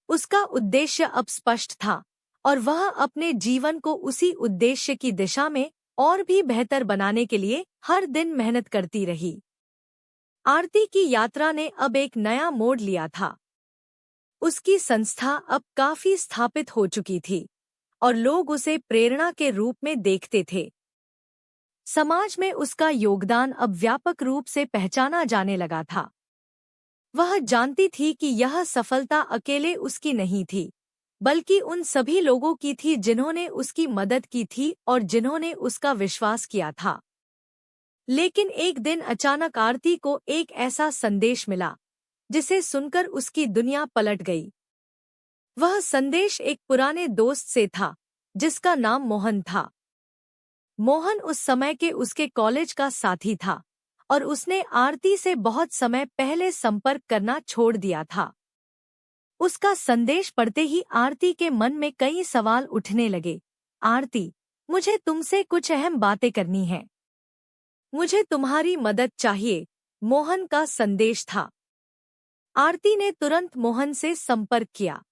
उसका उद्देश्य अब स्पष्ट था और वह अपने जीवन को उसी उद्देश्य की दिशा में और भी बेहतर बनाने के लिए हर दिन मेहनत करती रही। आरती की यात्रा ने अब एक नया मोड़ लिया था। उसकी संस्था अब काफी स्थापित हो चुकी थी और लोग उसे प्रेरणा के रूप में देखते थे। समाज में उसका योगदान अब व्यापक रूप से पहचाना जाने लगा था। वह जानती थी कि यह सफलता अकेले उसकी नहीं थी, बल्कि उन सभी लोगों की थी जिन्होंने उसकी मदद की थी और जिन्होंने उसका विश्वास किया था। लेकिन एक दिन अचानक आरती को एक ऐसा संदेश मिला, जिसे सुनकर उसकी दुनिया पलट गई। वह संदेश एक पुराने दोस्त से था, जिसका नाम मोहन था। मोहन उस समय के उसके कॉलेज का साथी था और उसने आरती से बहुत समय पहले संपर्क करना छोड़ दिया था। उसका संदेश पढ़ते ही आरती के मन में कई सवाल उठने लगे। आरती, मुझे तुमसे कुछ अहम बातें करनी हैं। मुझे तुम्हारी मदद चाहिए, मोहन का संदेश था। आरती ने तुरंत मोहन से संपर्क किया।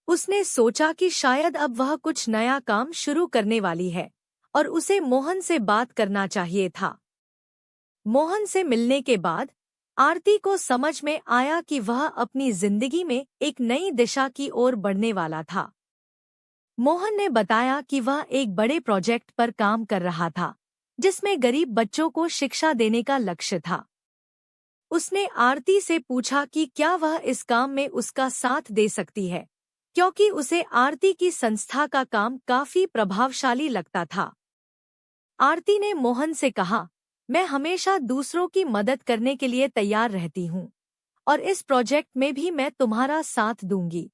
उसने सोचा कि शायद अब वह कुछ नया काम शुरू करने वाली है और उसे मोहन से बात करना चाहिए था। मोहन से मिलने के बाद आरती को समझ में आया कि वह अपनी जिंदगी में एक नई दिशा की ओर बढ़ने वाला था। मोहन ने बताया कि वह एक बड़े प्रोजेक्ट पर काम कर रहा था, जिसमें गरीब बच्चों को शिक्षा देने का लक्ष्य था। उसने आरती से पूछा कि क्या वह इस काम में उसका साथ दे सकती है, क्योंकि उसे आरती की संस्था का काम काफी प्रभावशाली लगता था। आरती ने मोहन से कहा, मैं हमेशा दूसरों की मदद करने के लिए तैयार रहती हूँ और इस प्रोजेक्ट में भी मैं तुम्हारा साथ दूंगी।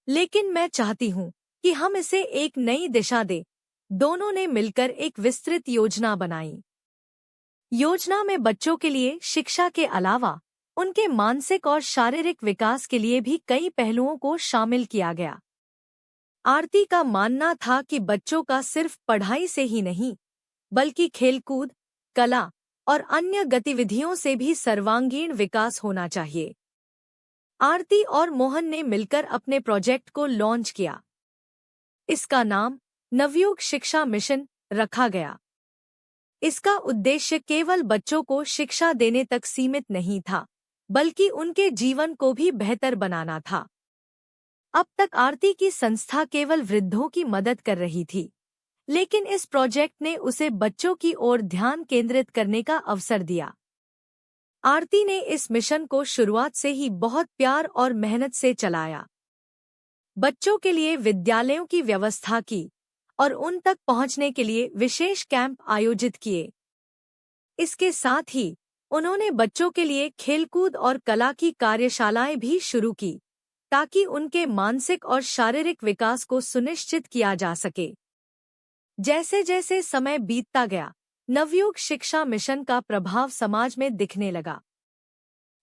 लेकिन मैं चाहती हूँ कि हम इसे एक नई दिशा दें। दोनों ने मिलकर एक विस्तृत योजना बनाई। योजना में बच्चों के लिए शिक्षा के अलावा उनके मानसिक और शारीरिक विकास के लिए भी कई पहलुओं को शामिल किया गया। आरती का मानना था कि बच्चों का सिर्फ पढ़ाई से ही नहीं, बल्कि खेलकूद, कला और अन्य गतिविधियों से भी सर्वांगीण विकास होना चाहिए। आरती और मोहन ने मिलकर अपने प्रोजेक्ट को लॉन्च किया। इसका नाम नवयुग शिक्षा मिशन रखा गया। इसका उद्देश्य केवल बच्चों को शिक्षा देने तक सीमित नहीं था, बल्कि उनके जीवन को भी बेहतर बनाना था। अब तक आरती की संस्था केवल वृद्धों की मदद कर रही थी, लेकिन इस प्रोजेक्ट ने उसे बच्चों की ओर ध्यान केंद्रित करने का अवसर दिया। आरती ने इस मिशन को शुरुआत से ही बहुत प्यार और मेहनत से चलाया। बच्चों के लिए विद्यालयों की व्यवस्था की और उन तक पहुंचने के लिए विशेष कैंप आयोजित किए। इसके साथ ही उन्होंने बच्चों के लिए खेलकूद और कला की कार्यशालाएं भी शुरू की, ताकि उनके मानसिक और शारीरिक विकास को सुनिश्चित किया जा सके। जैसे जैसे समय बीतता गया, नवयुग शिक्षा मिशन का प्रभाव समाज में दिखने लगा।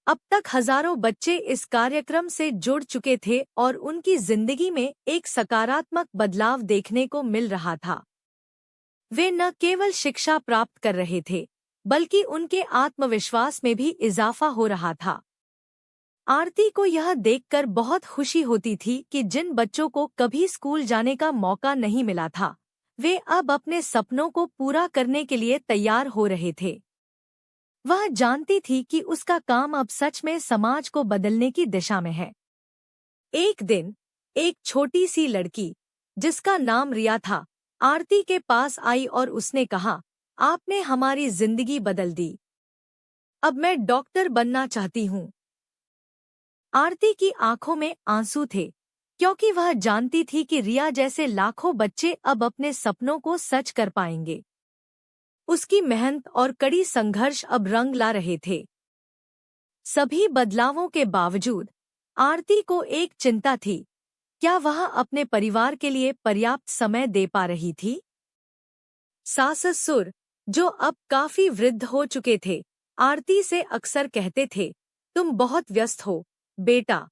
अब तक हजारों बच्चे इस कार्यक्रम से जुड़ चुके थे और उनकी जिंदगी में एक सकारात्मक बदलाव देखने को मिल रहा था। वे न केवल शिक्षा प्राप्त कर रहे थे, बल्कि उनके आत्मविश्वास में भी इजाफा हो रहा था। आरती को यह देखकर बहुत खुशी होती थी कि जिन बच्चों को कभी स्कूल जाने का मौका नहीं मिला था, वे अब अपने सपनों को पूरा करने के लिए तैयार हो रहे थे। वह जानती थी कि उसका काम अब सच में समाज को बदलने की दिशा में है। एक दिन एक छोटी सी लड़की, जिसका नाम रिया था, आरती के पास आई और उसने कहा, आपने हमारी जिंदगी बदल दी। अब मैं डॉक्टर बनना चाहती हूँ। आरती की आंखों में आंसू थे, क्योंकि वह जानती थी कि रिया जैसे लाखों बच्चे अब अपने सपनों को सच कर पाएंगे। उसकी मेहनत और कड़ी संघर्ष अब रंग ला रहे थे। सभी बदलावों के बावजूद आरती को एक चिंता थी, क्या वह अपने परिवार के लिए पर्याप्त समय दे पा रही थी? सास-ससुर, जो अब काफी वृद्ध हो चुके थे, आरती से अक्सर कहते थे, तुम बहुत व्यस्त हो बेटा।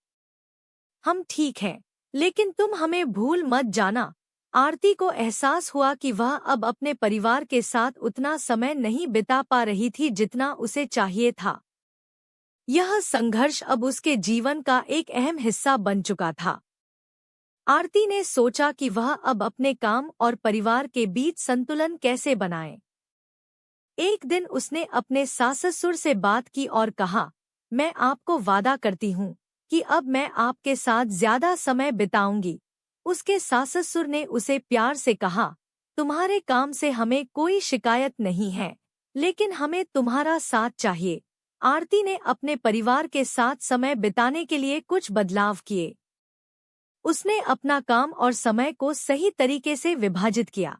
हम ठीक हैं, लेकिन तुम हमें भूल मत जाना। आरती को एहसास हुआ कि वह अब अपने परिवार के साथ उतना समय नहीं बिता पा रही थी जितना उसे चाहिए था। यह संघर्ष अब उसके जीवन का एक अहम हिस्सा बन चुका था। आरती ने सोचा कि वह अब अपने काम और परिवार के बीच संतुलन कैसे बनाए। एक दिन उसने अपने सास-ससुर से बात की और कहा, मैं आपको वादा करती हूँ कि अब मैं आपके साथ ज्यादा समय बिताऊंगी। उसके सास-ससुर ने उसे प्यार से कहा, तुम्हारे काम से हमें कोई शिकायत नहीं है, लेकिन हमें तुम्हारा साथ चाहिए। आरती ने अपने परिवार के साथ समय बिताने के लिए कुछ बदलाव किए। उसने अपना काम और समय को सही तरीके से विभाजित किया।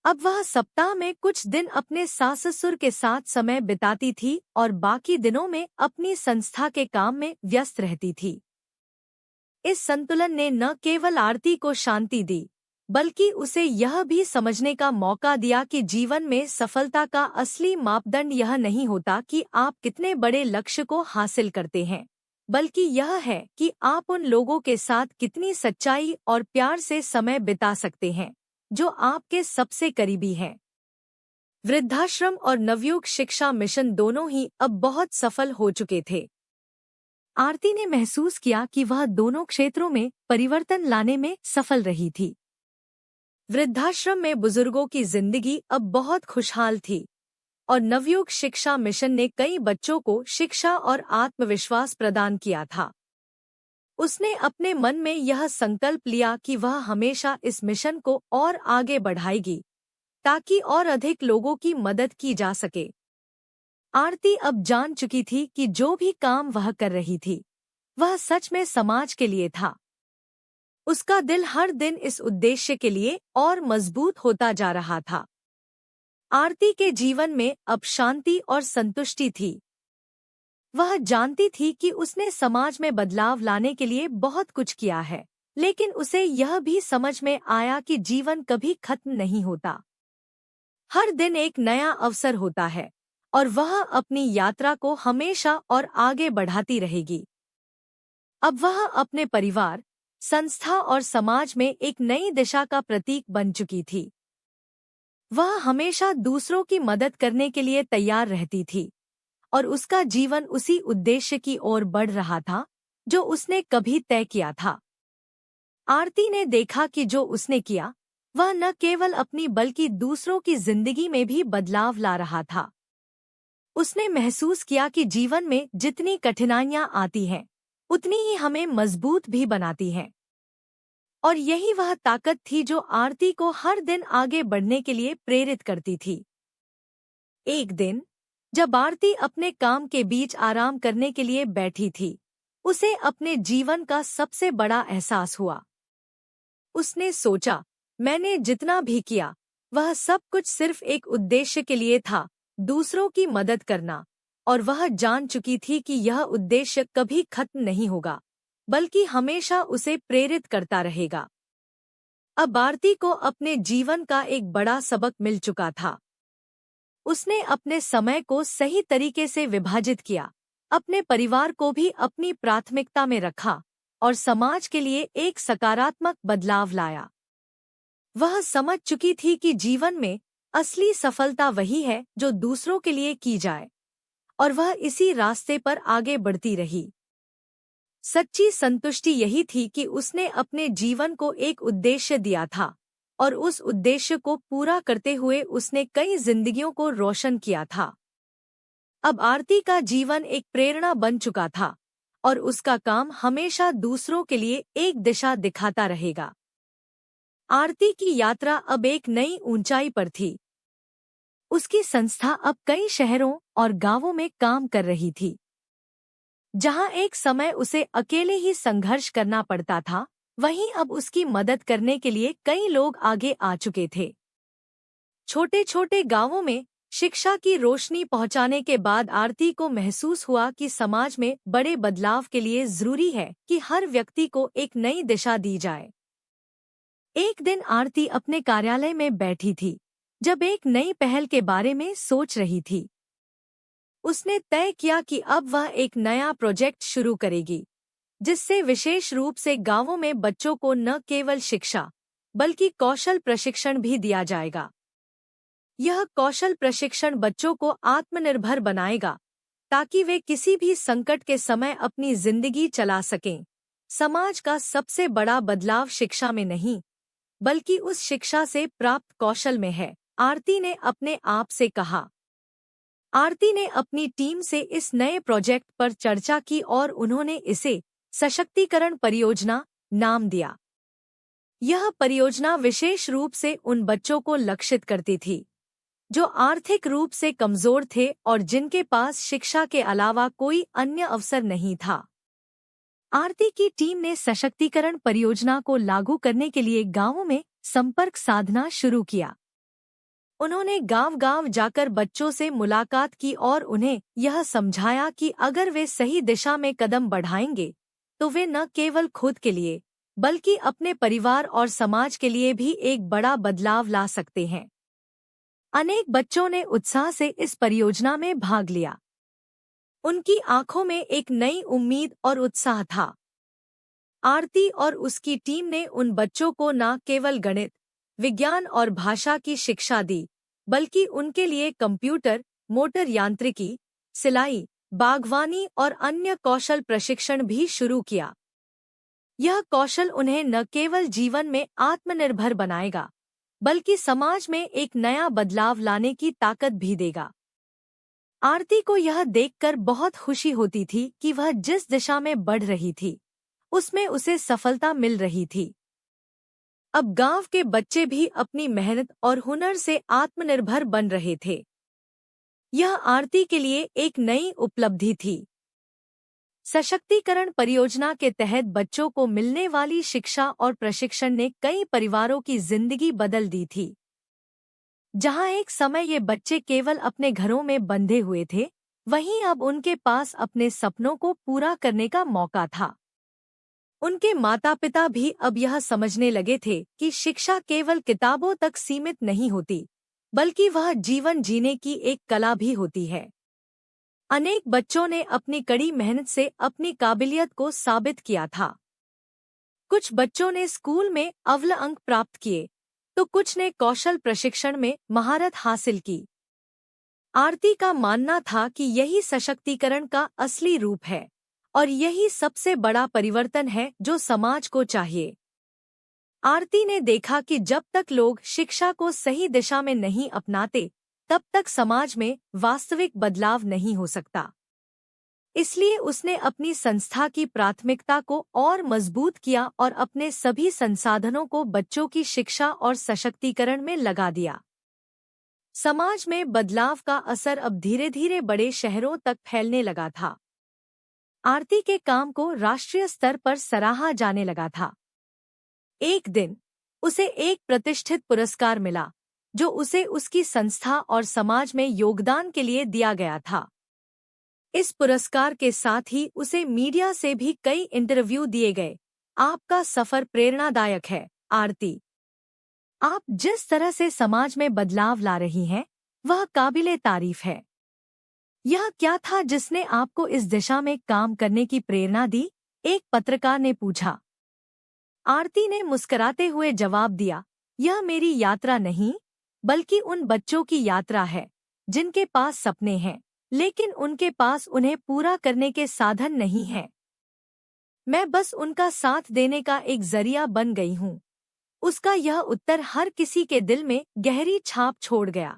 अब वह सप्ताह में कुछ दिन अपने सास-ससुर के साथ समय बिताती थी और बाकी दिनों में अपनी संस्था के काम में व्यस्त रहती थी। इस संतुलन ने न केवल आरती को शांति दी, बल्कि उसे यह भी समझने का मौका दिया कि जीवन में सफलता का असली मापदंड यह नहीं होता कि आप कितने बड़े लक्ष्य को हासिल करते हैं, बल्कि यह है कि आप उन लोगों के साथ कितनी सच्चाई और प्यार से समय बिता सकते हैं, जो आपके सबसे करीबी हैं। वृद्धाश्रम और नवयुग शिक्षा मिशन दोनों ही अब बहुत सफल हो चुके थे। आरती ने महसूस किया कि वह दोनों क्षेत्रों में परिवर्तन लाने में सफल रही थी। वृद्धाश्रम में बुजुर्गों की जिंदगी अब बहुत खुशहाल थी और नवयुग शिक्षा मिशन ने कई बच्चों को शिक्षा और आत्मविश्वास प्रदान किया था। उसने अपने मन में यह संकल्प लिया कि वह हमेशा इस मिशन को और आगे बढ़ाएगी, ताकि और अधिक लोगों की मदद की जा सके। आरती अब जान चुकी थी कि जो भी काम वह कर रही थी, वह सच में समाज के लिए था। उसका दिल हर दिन इस उद्देश्य के लिए और मजबूत होता जा रहा था। आरती के जीवन में अब शांति और संतुष्टि थी। वह जानती थी कि उसने समाज में बदलाव लाने के लिए बहुत कुछ किया है, लेकिन उसे यह भी समझ में आया कि जीवन कभी खत्म नहीं होता। हर दिन एक नया अवसर होता है और वह अपनी यात्रा को हमेशा और आगे बढ़ाती रहेगी। अब वह अपने परिवार, संस्था और समाज में एक नई दिशा का प्रतीक बन चुकी थी। वह हमेशा दूसरों की मदद करने के लिए तैयार रहती थी और उसका जीवन उसी उद्देश्य की ओर बढ़ रहा था जो उसने कभी तय किया था। आरती ने देखा कि जो उसने किया वह न केवल अपनी बल्कि दूसरों की जिंदगी में भी बदलाव ला रहा था। उसने महसूस किया कि जीवन में जितनी कठिनाइयां आती हैं, उतनी ही हमें मजबूत भी बनाती हैं। और यही वह ताकत थी जो आरती को हर दिन आगे बढ़ने के लिए प्रेरित करती थी। एक दिन जब आरती अपने काम के बीच आराम करने के लिए बैठी थी, उसे अपने जीवन का सबसे बड़ा एहसास हुआ। उसने सोचा, मैंने जितना भी किया वह सब कुछ सिर्फ एक उद्देश्य के लिए था, दूसरों की मदद करना, और वह जान चुकी थी कि यह उद्देश्य कभी खत्म नहीं होगा, बल्कि हमेशा उसे प्रेरित करता रहेगा। अब आरती को अपने जीवन का एक बड़ा सबक मिल चुका था। उसने अपने समय को सही तरीके से विभाजित किया, अपने परिवार को भी अपनी प्राथमिकता में रखा और समाज के लिए एक सकारात्मक बदलाव लाया। वह समझ चुकी थी कि जीवन में असली सफलता वही है जो दूसरों के लिए की जाए, और वह इसी रास्ते पर आगे बढ़ती रही। सच्ची संतुष्टि यही थी कि उसने अपने जीवन को एक उद्देश्य दिया था और उस उद्देश्य को पूरा करते हुए उसने कई जिंदगियों को रोशन किया था। अब आरती का जीवन एक प्रेरणा बन चुका था और उसका काम हमेशा दूसरों के लिए एक दिशा दिखाता रहेगा। आरती की यात्रा अब एक नई ऊंचाई पर थी। उसकी संस्था अब कई शहरों और गांवों में काम कर रही थी। जहां एक समय उसे अकेले ही संघर्ष करना पड़ता था, वहीं अब उसकी मदद करने के लिए कई लोग आगे आ चुके थे। छोटे छोटे गांवों में शिक्षा की रोशनी पहुंचाने के बाद आरती को महसूस हुआ कि समाज में बड़े बदलाव के लिए जरूरी है कि हर व्यक्ति को एक नई दिशा दी जाए। एक दिन आरती अपने कार्यालय में बैठी थी, जब एक नई पहल के बारे में सोच रही थी। उसने तय किया कि अब वह एक नया प्रोजेक्ट शुरू करेगी, जिससे विशेष रूप से गांवों में बच्चों को न केवल शिक्षा बल्कि कौशल प्रशिक्षण भी दिया जाएगा। यह कौशल प्रशिक्षण बच्चों को आत्मनिर्भर बनाएगा ताकि वे किसी भी संकट के समय अपनी जिंदगी चला सकें। समाज का सबसे बड़ा बदलाव शिक्षा में नहीं, बल्कि उस शिक्षा से प्राप्त कौशल में है, आरती ने अपने आप से कहा। आरती ने अपनी टीम से इस नए प्रोजेक्ट पर चर्चा की और उन्होंने इसे सशक्तिकरण परियोजना नाम दिया। यह परियोजना विशेष रूप से उन बच्चों को लक्षित करती थी जो आर्थिक रूप से कमजोर थे और जिनके पास शिक्षा के अलावा कोई अन्य अवसर नहीं था। आरती की टीम ने सशक्तिकरण परियोजना को लागू करने के लिए गांवों में संपर्क साधना शुरू किया। उन्होंने गांव-गांव जाकर बच्चों से मुलाकात की और उन्हें यह समझाया कि अगर वे सही दिशा में कदम बढ़ाएंगे तो वे न केवल खुद के लिए बल्कि अपने परिवार और समाज के लिए भी एक बड़ा बदलाव ला सकते हैं। अनेक बच्चों ने उत्साह से इस परियोजना में भाग लिया। उनकी आंखों में एक नई उम्मीद और उत्साह था। आरती और उसकी टीम ने उन बच्चों को न केवल गणित, विज्ञान और भाषा की शिक्षा दी, बल्कि उनके लिए कंप्यूटर, मोटर यांत्रिकी, सिलाई, बागवानी और अन्य कौशल प्रशिक्षण भी शुरू किया। यह कौशल उन्हें न केवल जीवन में आत्मनिर्भर बनाएगा, बल्कि समाज में एक नया बदलाव लाने की ताकत भी देगा। आरती को यह देखकर बहुत खुशी होती थी कि वह जिस दिशा में बढ़ रही थी, उसमें उसे सफलता मिल रही थी। अब गांव के बच्चे भी अपनी मेहनत और हुनर से आत्मनिर्भर बन रहे थे। यह आरती के लिए एक नई उपलब्धि थी। सशक्तिकरण परियोजना के तहत बच्चों को मिलने वाली शिक्षा और प्रशिक्षण ने कई परिवारों की जिंदगी बदल दी थी। जहां एक समय ये बच्चे केवल अपने घरों में बंधे हुए थे, वहीं अब उनके पास अपने सपनों को पूरा करने का मौका था। उनके माता-पिता भी अब यह समझने लगे थे कि शिक्षा केवल किताबों तक सीमित नहीं होती, बल्कि वह जीवन जीने की एक कला भी होती है। अनेक बच्चों ने अपनी कड़ी मेहनत से अपनी काबिलियत को साबित किया था। कुछ बच्चों ने स्कूल में अव्वल अंक प्राप्त किए, तो कुछ ने कौशल प्रशिक्षण में महारत हासिल की। आरती का मानना था कि यही सशक्तिकरण का असली रूप है और यही सबसे बड़ा परिवर्तन है जो समाज को चाहिए। आरती ने देखा कि जब तक लोग शिक्षा को सही दिशा में नहीं अपनाते, तब तक समाज में वास्तविक बदलाव नहीं हो सकता। इसलिए उसने अपनी संस्था की प्राथमिकता को और मजबूत किया और अपने सभी संसाधनों को बच्चों की शिक्षा और सशक्तिकरण में लगा दिया। समाज में बदलाव का असर अब धीरे धीरे बड़े शहरों तक फैलने लगा था। आरती के काम को राष्ट्रीय स्तर पर सराहा जाने लगा था। एक दिन उसे एक प्रतिष्ठित पुरस्कार मिला, जो उसे उसकी संस्था और समाज में योगदान के लिए दिया गया था। इस पुरस्कार के साथ ही उसे मीडिया से भी कई इंटरव्यू दिए गए। आपका सफर प्रेरणादायक है, आरती। आप जिस तरह से समाज में बदलाव ला रही हैं, वह काबिले तारीफ है। यह क्या था जिसने आपको इस दिशा में काम करने की प्रेरणा दी? एक पत्रकार ने पूछा। आरती ने मुस्कुराते हुए जवाब दिया, यह मेरी यात्रा नहीं, बल्कि उन बच्चों की यात्रा है जिनके पास सपने हैं, लेकिन उनके पास उन्हें पूरा करने के साधन नहीं हैं। मैं बस उनका साथ देने का एक जरिया बन गई हूँ। उसका यह उत्तर हर किसी के दिल में गहरी छाप छोड़ गया।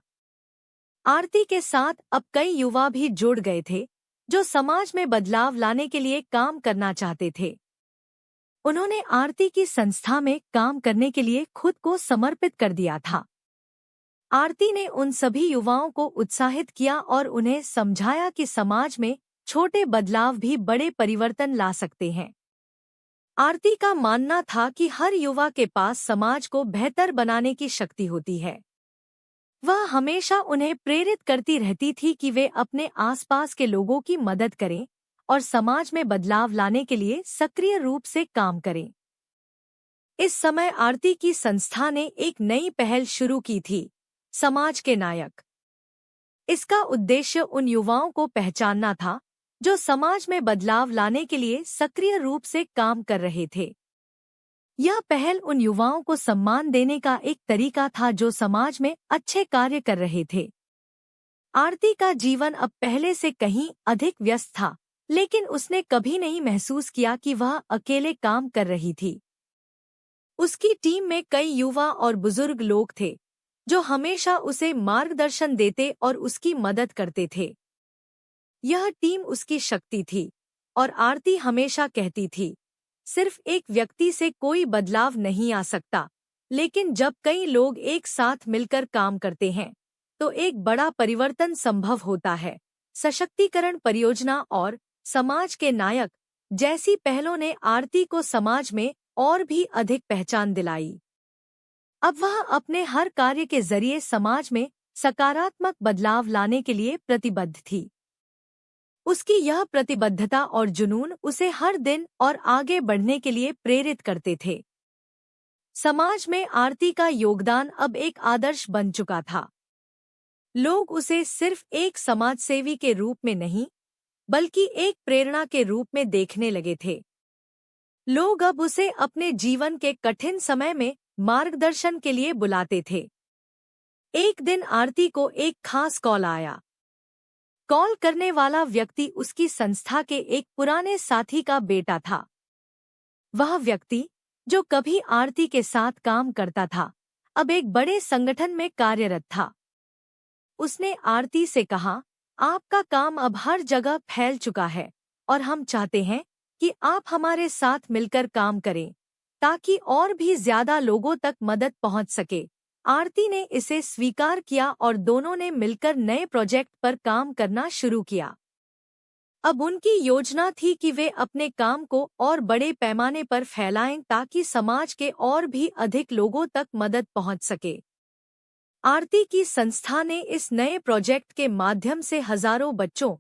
आरती के साथ अब कई युवा भी जुड़ गए थे, जो समाज में बदलाव लाने के लिए काम करना चाहते थे। उन्होंने आरती की संस्था में काम करने के लिए खुद को समर्पित कर दिया था। आरती ने उन सभी युवाओं को उत्साहित किया और उन्हें समझाया कि समाज में छोटे बदलाव भी बड़े परिवर्तन ला सकते हैं। आरती का मानना था कि हर युवा के पास समाज को बेहतर बनाने की शक्ति होती है। वह हमेशा उन्हें प्रेरित करती रहती थी कि वे अपने आसपास के लोगों की मदद करें और समाज में बदलाव लाने के लिए सक्रिय रूप से काम करें। इस समय आरती की संस्था ने एक नई पहल शुरू की थी, समाज के नायक। इसका उद्देश्य उन युवाओं को पहचानना था जो समाज में बदलाव लाने के लिए सक्रिय रूप से काम कर रहे थे। यह पहल उन युवाओं को सम्मान देने का एक तरीका था जो समाज में अच्छे कार्य कर रहे थे। आरती का जीवन अब पहले से कहीं अधिक व्यस्त था, लेकिन उसने कभी नहीं महसूस किया कि वह अकेले काम कर रही थी। उसकी टीम में कई युवा और बुजुर्ग लोग थे, जो हमेशा उसे मार्गदर्शन देते और उसकी मदद करते थे। यह टीम उसकी शक्ति थी और आरती हमेशा कहती थी, सिर्फ एक व्यक्ति से कोई बदलाव नहीं आ सकता, लेकिन जब कई लोग एक साथ मिलकर काम करते हैं, तो एक बड़ा परिवर्तन संभव होता है। सशक्तिकरण परियोजना और समाज के नायक जैसी पहलों ने आरती को समाज में और भी अधिक पहचान दिलाई। अब वह अपने हर कार्य के जरिए समाज में सकारात्मक बदलाव लाने के लिए प्रतिबद्ध थी। उसकी यह प्रतिबद्धता और जुनून उसे हर दिन और आगे बढ़ने के लिए प्रेरित करते थे। समाज में आरती का योगदान अब एक आदर्श बन चुका था। लोग उसे सिर्फ एक समाजसेवी के रूप में नहीं, बल्कि एक प्रेरणा के रूप में देखने लगे थे। लोग अब उसे अपने जीवन के कठिन समय में मार्गदर्शन के लिए बुलाते थे। एक दिन आरती को एक खास कॉल आया। कॉल करने वाला व्यक्ति उसकी संस्था के एक पुराने साथी का बेटा था। वह व्यक्ति, जो कभी आरती के साथ काम करता था, अब एक बड़े संगठन में कार्यरत था। उसने आरती से कहा, आपका काम अब हर जगह फैल चुका है और हम चाहते हैं कि आप हमारे साथ मिलकर काम करें, ताकि और भी ज्यादा लोगों तक मदद पहुंच सके। आरती ने इसे स्वीकार किया और दोनों ने मिलकर नए प्रोजेक्ट पर काम करना शुरू किया। अब उनकी योजना थी कि वे अपने काम को और बड़े पैमाने पर फैलाएं ताकि समाज के और भी अधिक लोगों तक मदद पहुंच सके। आरती की संस्था ने इस नए प्रोजेक्ट के माध्यम से हजारों बच्चों,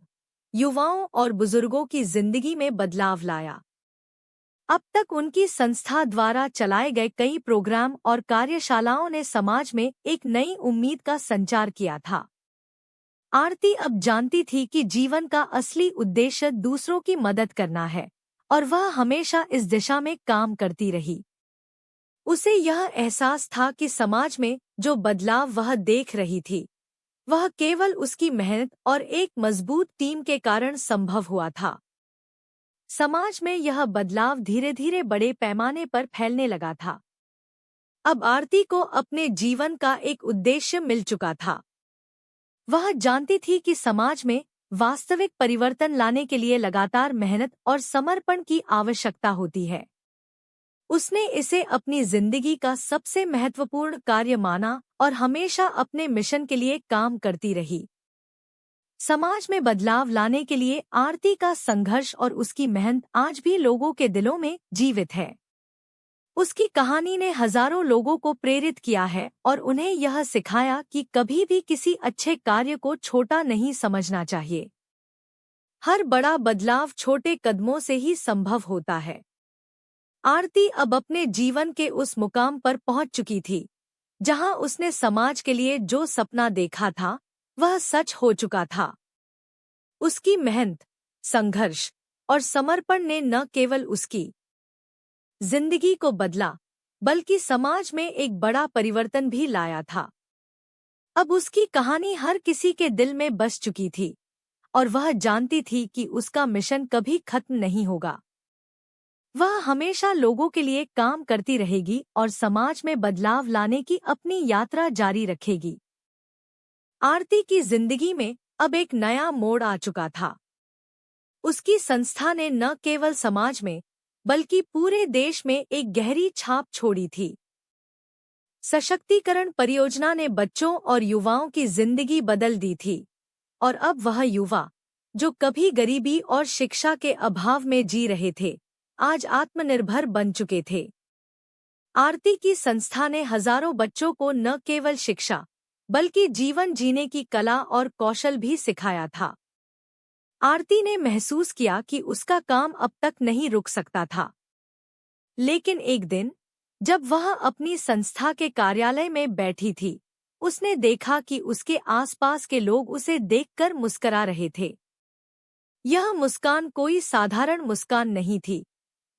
युवाओं और बुजुर्गों की जिंदगी में बदलाव लाया। अब तक उनकी संस्था द्वारा चलाए गए कई प्रोग्राम और कार्यशालाओं ने समाज में एक नई उम्मीद का संचार किया था। आरती अब जानती थी कि जीवन का असली उद्देश्य दूसरों की मदद करना है, और वह हमेशा इस दिशा में काम करती रही। उसे यह एहसास था कि समाज में जो बदलाव वह देख रही थी, वह केवल उसकी मेहनत और एक मजबूत टीम के कारण संभव हुआ था। समाज में यह बदलाव धीरे धीरे बड़े पैमाने पर फैलने लगा था। अब आरती को अपने जीवन का एक उद्देश्य मिल चुका था। वह जानती थी कि समाज में वास्तविक परिवर्तन लाने के लिए लगातार मेहनत और समर्पण की आवश्यकता होती है। उसने इसे अपनी जिंदगी का सबसे महत्वपूर्ण कार्य माना और हमेशा अपने मिशन के लिए काम करती रही। समाज में बदलाव लाने के लिए आरती का संघर्ष और उसकी मेहनत आज भी लोगों के दिलों में जीवित है। उसकी कहानी ने हजारों लोगों को प्रेरित किया है और उन्हें यह सिखाया कि कभी भी किसी अच्छे कार्य को छोटा नहीं समझना चाहिए। हर बड़ा बदलाव छोटे कदमों से ही संभव होता है। आरती अब अपने जीवन के उस मुकाम पर पहुंच चुकी थी, जहां उसने समाज के लिए जो सपना देखा था, वह सच हो चुका था। उसकी मेहनत, संघर्ष और समर्पण ने न केवल उसकी जिंदगी को बदला, बल्कि समाज में एक बड़ा परिवर्तन भी लाया था। अब उसकी कहानी हर किसी के दिल में बस चुकी थी, और वह जानती थी कि उसका मिशन कभी खत्म नहीं होगा। वह हमेशा लोगों के लिए काम करती रहेगी और समाज में बदलाव लाने की अपनी यात्रा जारी रखेगी। आरती की जिंदगी में अब एक नया मोड़ आ चुका था। उसकी संस्था ने न केवल समाज में, बल्कि पूरे देश में एक गहरी छाप छोड़ी थी। सशक्तिकरण परियोजना ने बच्चों और युवाओं की जिंदगी बदल दी थी, और अब वह युवा, जो कभी गरीबी और शिक्षा के अभाव में जी रहे थे, आज आत्मनिर्भर बन चुके थे। आरती की संस्था ने हजारों बच्चों को न केवल शिक्षा, बल्कि जीवन जीने की कला और कौशल भी सिखाया था। आरती ने महसूस किया कि उसका काम अब तक नहीं रुक सकता था। लेकिन एक दिन, जब वह अपनी संस्था के कार्यालय में बैठी थी, उसने देखा कि उसके आसपास के लोग उसे देखकर मुस्करा रहे थे। यह मुस्कान कोई साधारण मुस्कान नहीं थी,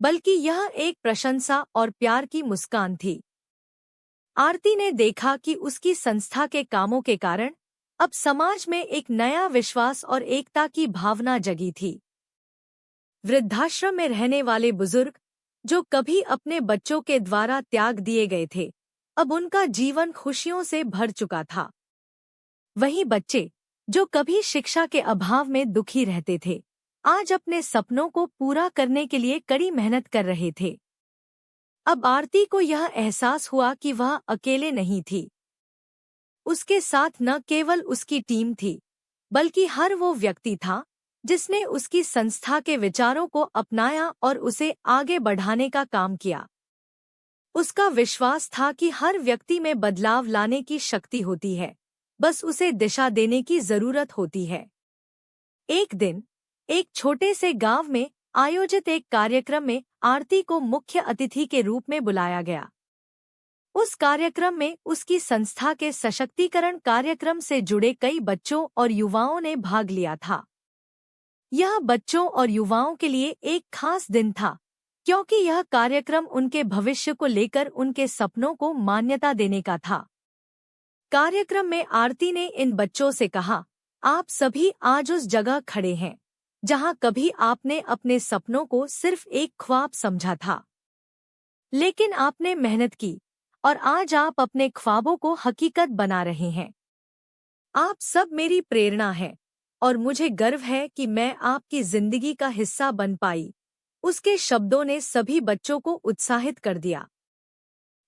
बल्कि यह एक प्रशंसा और प्यार की मुस्कान थी। आरती ने देखा कि उसकी संस्था के कामों के कारण अब समाज में एक नया विश्वास और एकता की भावना जगी थी। वृद्धाश्रम में रहने वाले बुजुर्ग, जो कभी अपने बच्चों के द्वारा त्याग दिए गए थे, अब उनका जीवन खुशियों से भर चुका था। वहीं बच्चे, जो कभी शिक्षा के अभाव में दुखी रहते थे, आज अपने सपनों को पूरा करने के लिए कड़ी मेहनत कर रहे थे। अब आरती को यह एहसास हुआ कि वह अकेले नहीं थी। उसके साथ न केवल उसकी टीम थी, बल्कि हर वो व्यक्ति था जिसने उसकी संस्था के विचारों को अपनाया और उसे आगे बढ़ाने का काम किया। उसका विश्वास था कि हर व्यक्ति में बदलाव लाने की शक्ति होती है, बस उसे दिशा देने की जरूरत होती है। एक दिन, एक छोटे से गांव में आयोजित एक कार्यक्रम में आरती को मुख्य अतिथि के रूप में बुलाया गया। उस कार्यक्रम में उसकी संस्था के सशक्तिकरण कार्यक्रम से जुड़े कई बच्चों और युवाओं ने भाग लिया था। यह बच्चों और युवाओं के लिए एक खास दिन था, क्योंकि यह कार्यक्रम उनके भविष्य को लेकर उनके सपनों को मान्यता देने का था। कार्यक्रम में आरती ने इन बच्चों से कहा, आप सभी आज उस जगह खड़े हैं जहां कभी आपने अपने सपनों को सिर्फ एक ख्वाब समझा था, लेकिन आपने मेहनत की और आज आप अपने ख्वाबों को हकीकत बना रहे हैं। आप सब मेरी प्रेरणा हैं और मुझे गर्व है कि मैं आपकी जिंदगी का हिस्सा बन पाई। उसके शब्दों ने सभी बच्चों को उत्साहित कर दिया।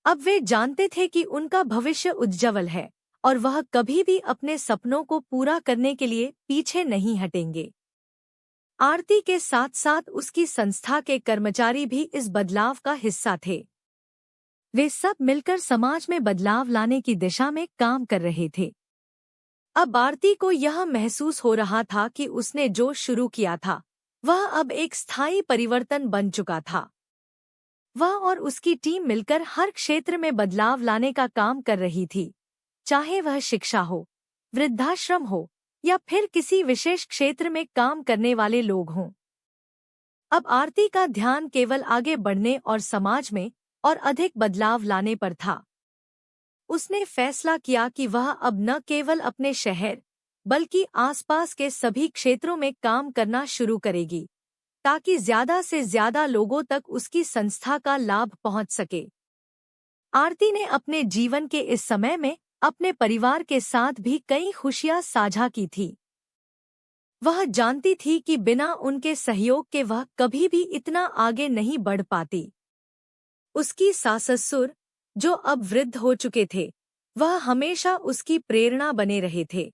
अब वे जानते थे कि उनका भविष्य उज्ज्वल है और वह कभी भी अपने सपनों को पूरा करने के लिए पीछे नहीं हटेंगे। आरती के साथ साथ उसकी संस्था के कर्मचारी भी इस बदलाव का हिस्सा थे। वे सब मिलकर समाज में बदलाव लाने की दिशा में काम कर रहे थे। अब आरती को यह महसूस हो रहा था कि उसने जो शुरू किया था, वह अब एक स्थायी परिवर्तन बन चुका था। वह और उसकी टीम मिलकर हर क्षेत्र में बदलाव लाने का काम कर रही थी, चाहे वह शिक्षा हो, वृद्धाश्रम हो या फिर किसी विशेष क्षेत्र में काम करने वाले लोग हों। अब आरती का ध्यान केवल आगे बढ़ने और समाज में और अधिक बदलाव लाने पर था। उसने फैसला किया कि वह अब न केवल अपने शहर बल्कि आसपास के सभी क्षेत्रों में काम करना शुरू करेगी, ताकि ज्यादा से ज्यादा लोगों तक उसकी संस्था का लाभ पहुंच सके। आरती ने अपने जीवन के इस समय में अपने परिवार के साथ भी कई खुशियां साझा की थी। वह जानती थी कि बिना उनके सहयोग के वह कभी भी इतना आगे नहीं बढ़ पाती। उसकी सास-ससुर, जो अब वृद्ध हो चुके थे, वह हमेशा उसकी प्रेरणा बने रहे थे।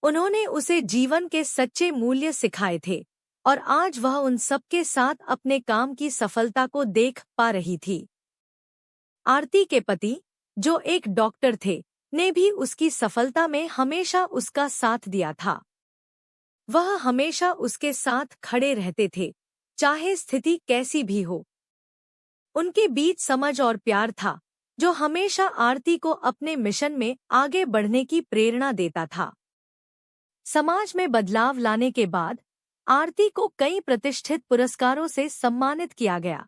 उन्होंने उसे जीवन के सच्चे मूल्य सिखाए थे और आज वह उन सबके साथ अपने काम की सफलता को देख पा रही थी। आरती के पति, जो एक डॉक्टर थे, ने भी उसकी सफलता में हमेशा उसका साथ दिया था। वह हमेशा उसके साथ खड़े रहते थे, चाहे स्थिति कैसी भी हो। उनके बीच समझ और प्यार था, जो हमेशा आरती को अपने मिशन में आगे बढ़ने की प्रेरणा देता था। समाज में बदलाव लाने के बाद आरती को कई प्रतिष्ठित पुरस्कारों से सम्मानित किया गया,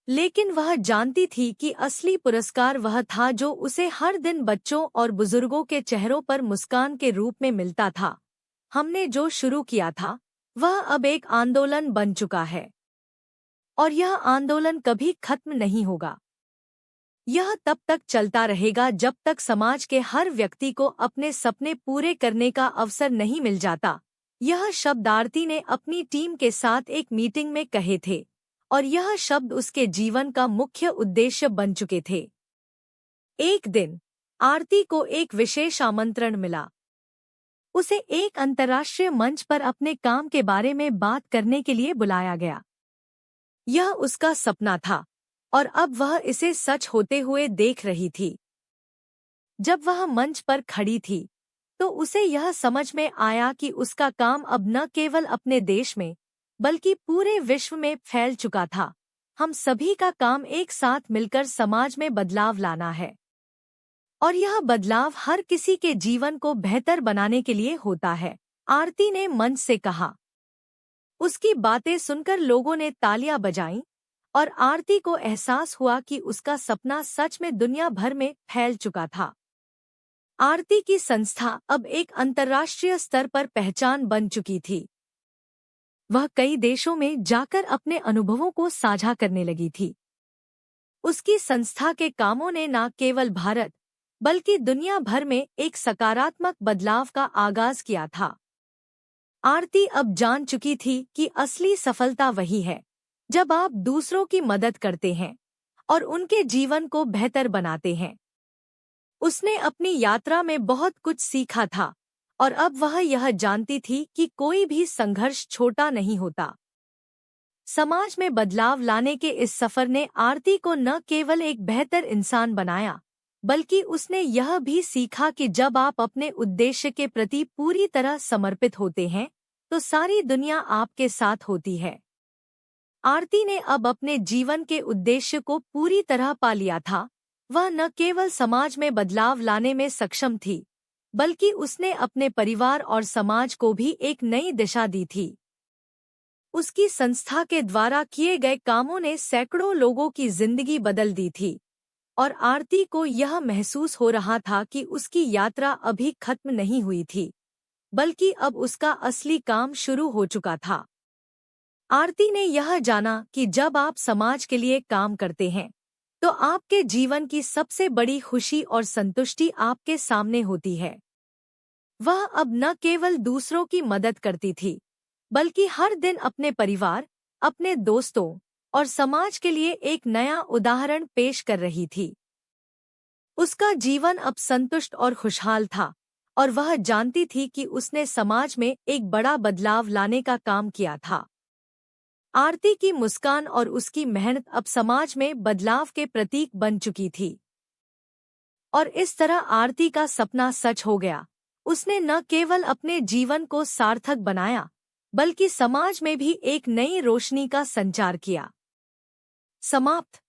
लेकिन वह जानती थी कि असली पुरस्कार वह था जो उसे हर दिन बच्चों और बुजुर्गों के चेहरों पर मुस्कान के रूप में मिलता था। हमने जो शुरू किया था, वह अब एक आंदोलन बन चुका है और यह आंदोलन कभी खत्म नहीं होगा। यह तब तक चलता रहेगा जब तक समाज के हर व्यक्ति को अपने सपने पूरे करने का अवसर नहीं मिल जाता। यह शब्द आरती ने अपनी टीम के साथ एक मीटिंग में कहे थे और यह शब्द उसके जीवन का मुख्य उद्देश्य बन चुके थे। एक दिन आरती को एक विशेष आमंत्रण मिला। उसे एक अंतर्राष्ट्रीय मंच पर अपने काम के बारे में बात करने के लिए बुलाया गया। यह उसका सपना था और अब वह इसे सच होते हुए देख रही थी। जब वह मंच पर खड़ी थी, तो उसे यह समझ में आया कि उसका काम अब न केवल अपने देश में बल्कि पूरे विश्व में फैल चुका था। हम सभी का काम एक साथ मिलकर समाज में बदलाव लाना है और यह बदलाव हर किसी के जीवन को बेहतर बनाने के लिए होता है, आरती ने मंच से कहा। उसकी बातें सुनकर लोगों ने तालियां बजाईं और आरती को एहसास हुआ कि उसका सपना सच में दुनिया भर में फैल चुका था। आरती की संस्था अब एक अंतर्राष्ट्रीय स्तर पर पहचान बन चुकी थी। वह कई देशों में जाकर अपने अनुभवों को साझा करने लगी थी। उसकी संस्था के कामों ने न केवल भारत बल्कि दुनिया भर में एक सकारात्मक बदलाव का आगाज किया था। आरती अब जान चुकी थी कि असली सफलता वही है जब आप दूसरों की मदद करते हैं और उनके जीवन को बेहतर बनाते हैं। उसने अपनी यात्रा में बहुत कुछ सीखा था और अब वह यह जानती थी कि कोई भी संघर्ष छोटा नहीं होता। समाज में बदलाव लाने के इस सफर ने आरती को न केवल एक बेहतर इंसान बनाया, बल्कि उसने यह भी सीखा कि जब आप अपने उद्देश्य के प्रति पूरी तरह समर्पित होते हैं, तो सारी दुनिया आपके साथ होती है। आरती ने अब अपने जीवन के उद्देश्य को पूरी तरह पा लिया था। वह न केवल समाज में बदलाव लाने में सक्षम थी, बल्कि उसने अपने परिवार और समाज को भी एक नई दिशा दी थी। उसकी संस्था के द्वारा किए गए कामों ने सैकड़ों लोगों की जिंदगी बदल दी थी और आरती को यह महसूस हो रहा था कि उसकी यात्रा अभी खत्म नहीं हुई थी, बल्कि अब उसका असली काम शुरू हो चुका था। आरती ने यह जाना कि जब आप समाज के लिए काम करते हैं, तो आपके जीवन की सबसे बड़ी खुशी और संतुष्टि आपके सामने होती है। वह अब न केवल दूसरों की मदद करती थी, बल्कि हर दिन अपने परिवार, अपने दोस्तों और समाज के लिए एक नया उदाहरण पेश कर रही थी। उसका जीवन अब संतुष्ट और खुशहाल था और वह जानती थी कि उसने समाज में एक बड़ा बदलाव लाने का काम किया था। आरती की मुस्कान और उसकी मेहनत अब समाज में बदलाव के प्रतीक बन चुकी थी और इस तरह आरती का सपना सच हो गया। उसने न केवल अपने जीवन को सार्थक बनाया, बल्कि समाज में भी एक नई रोशनी का संचार किया। समाप्त।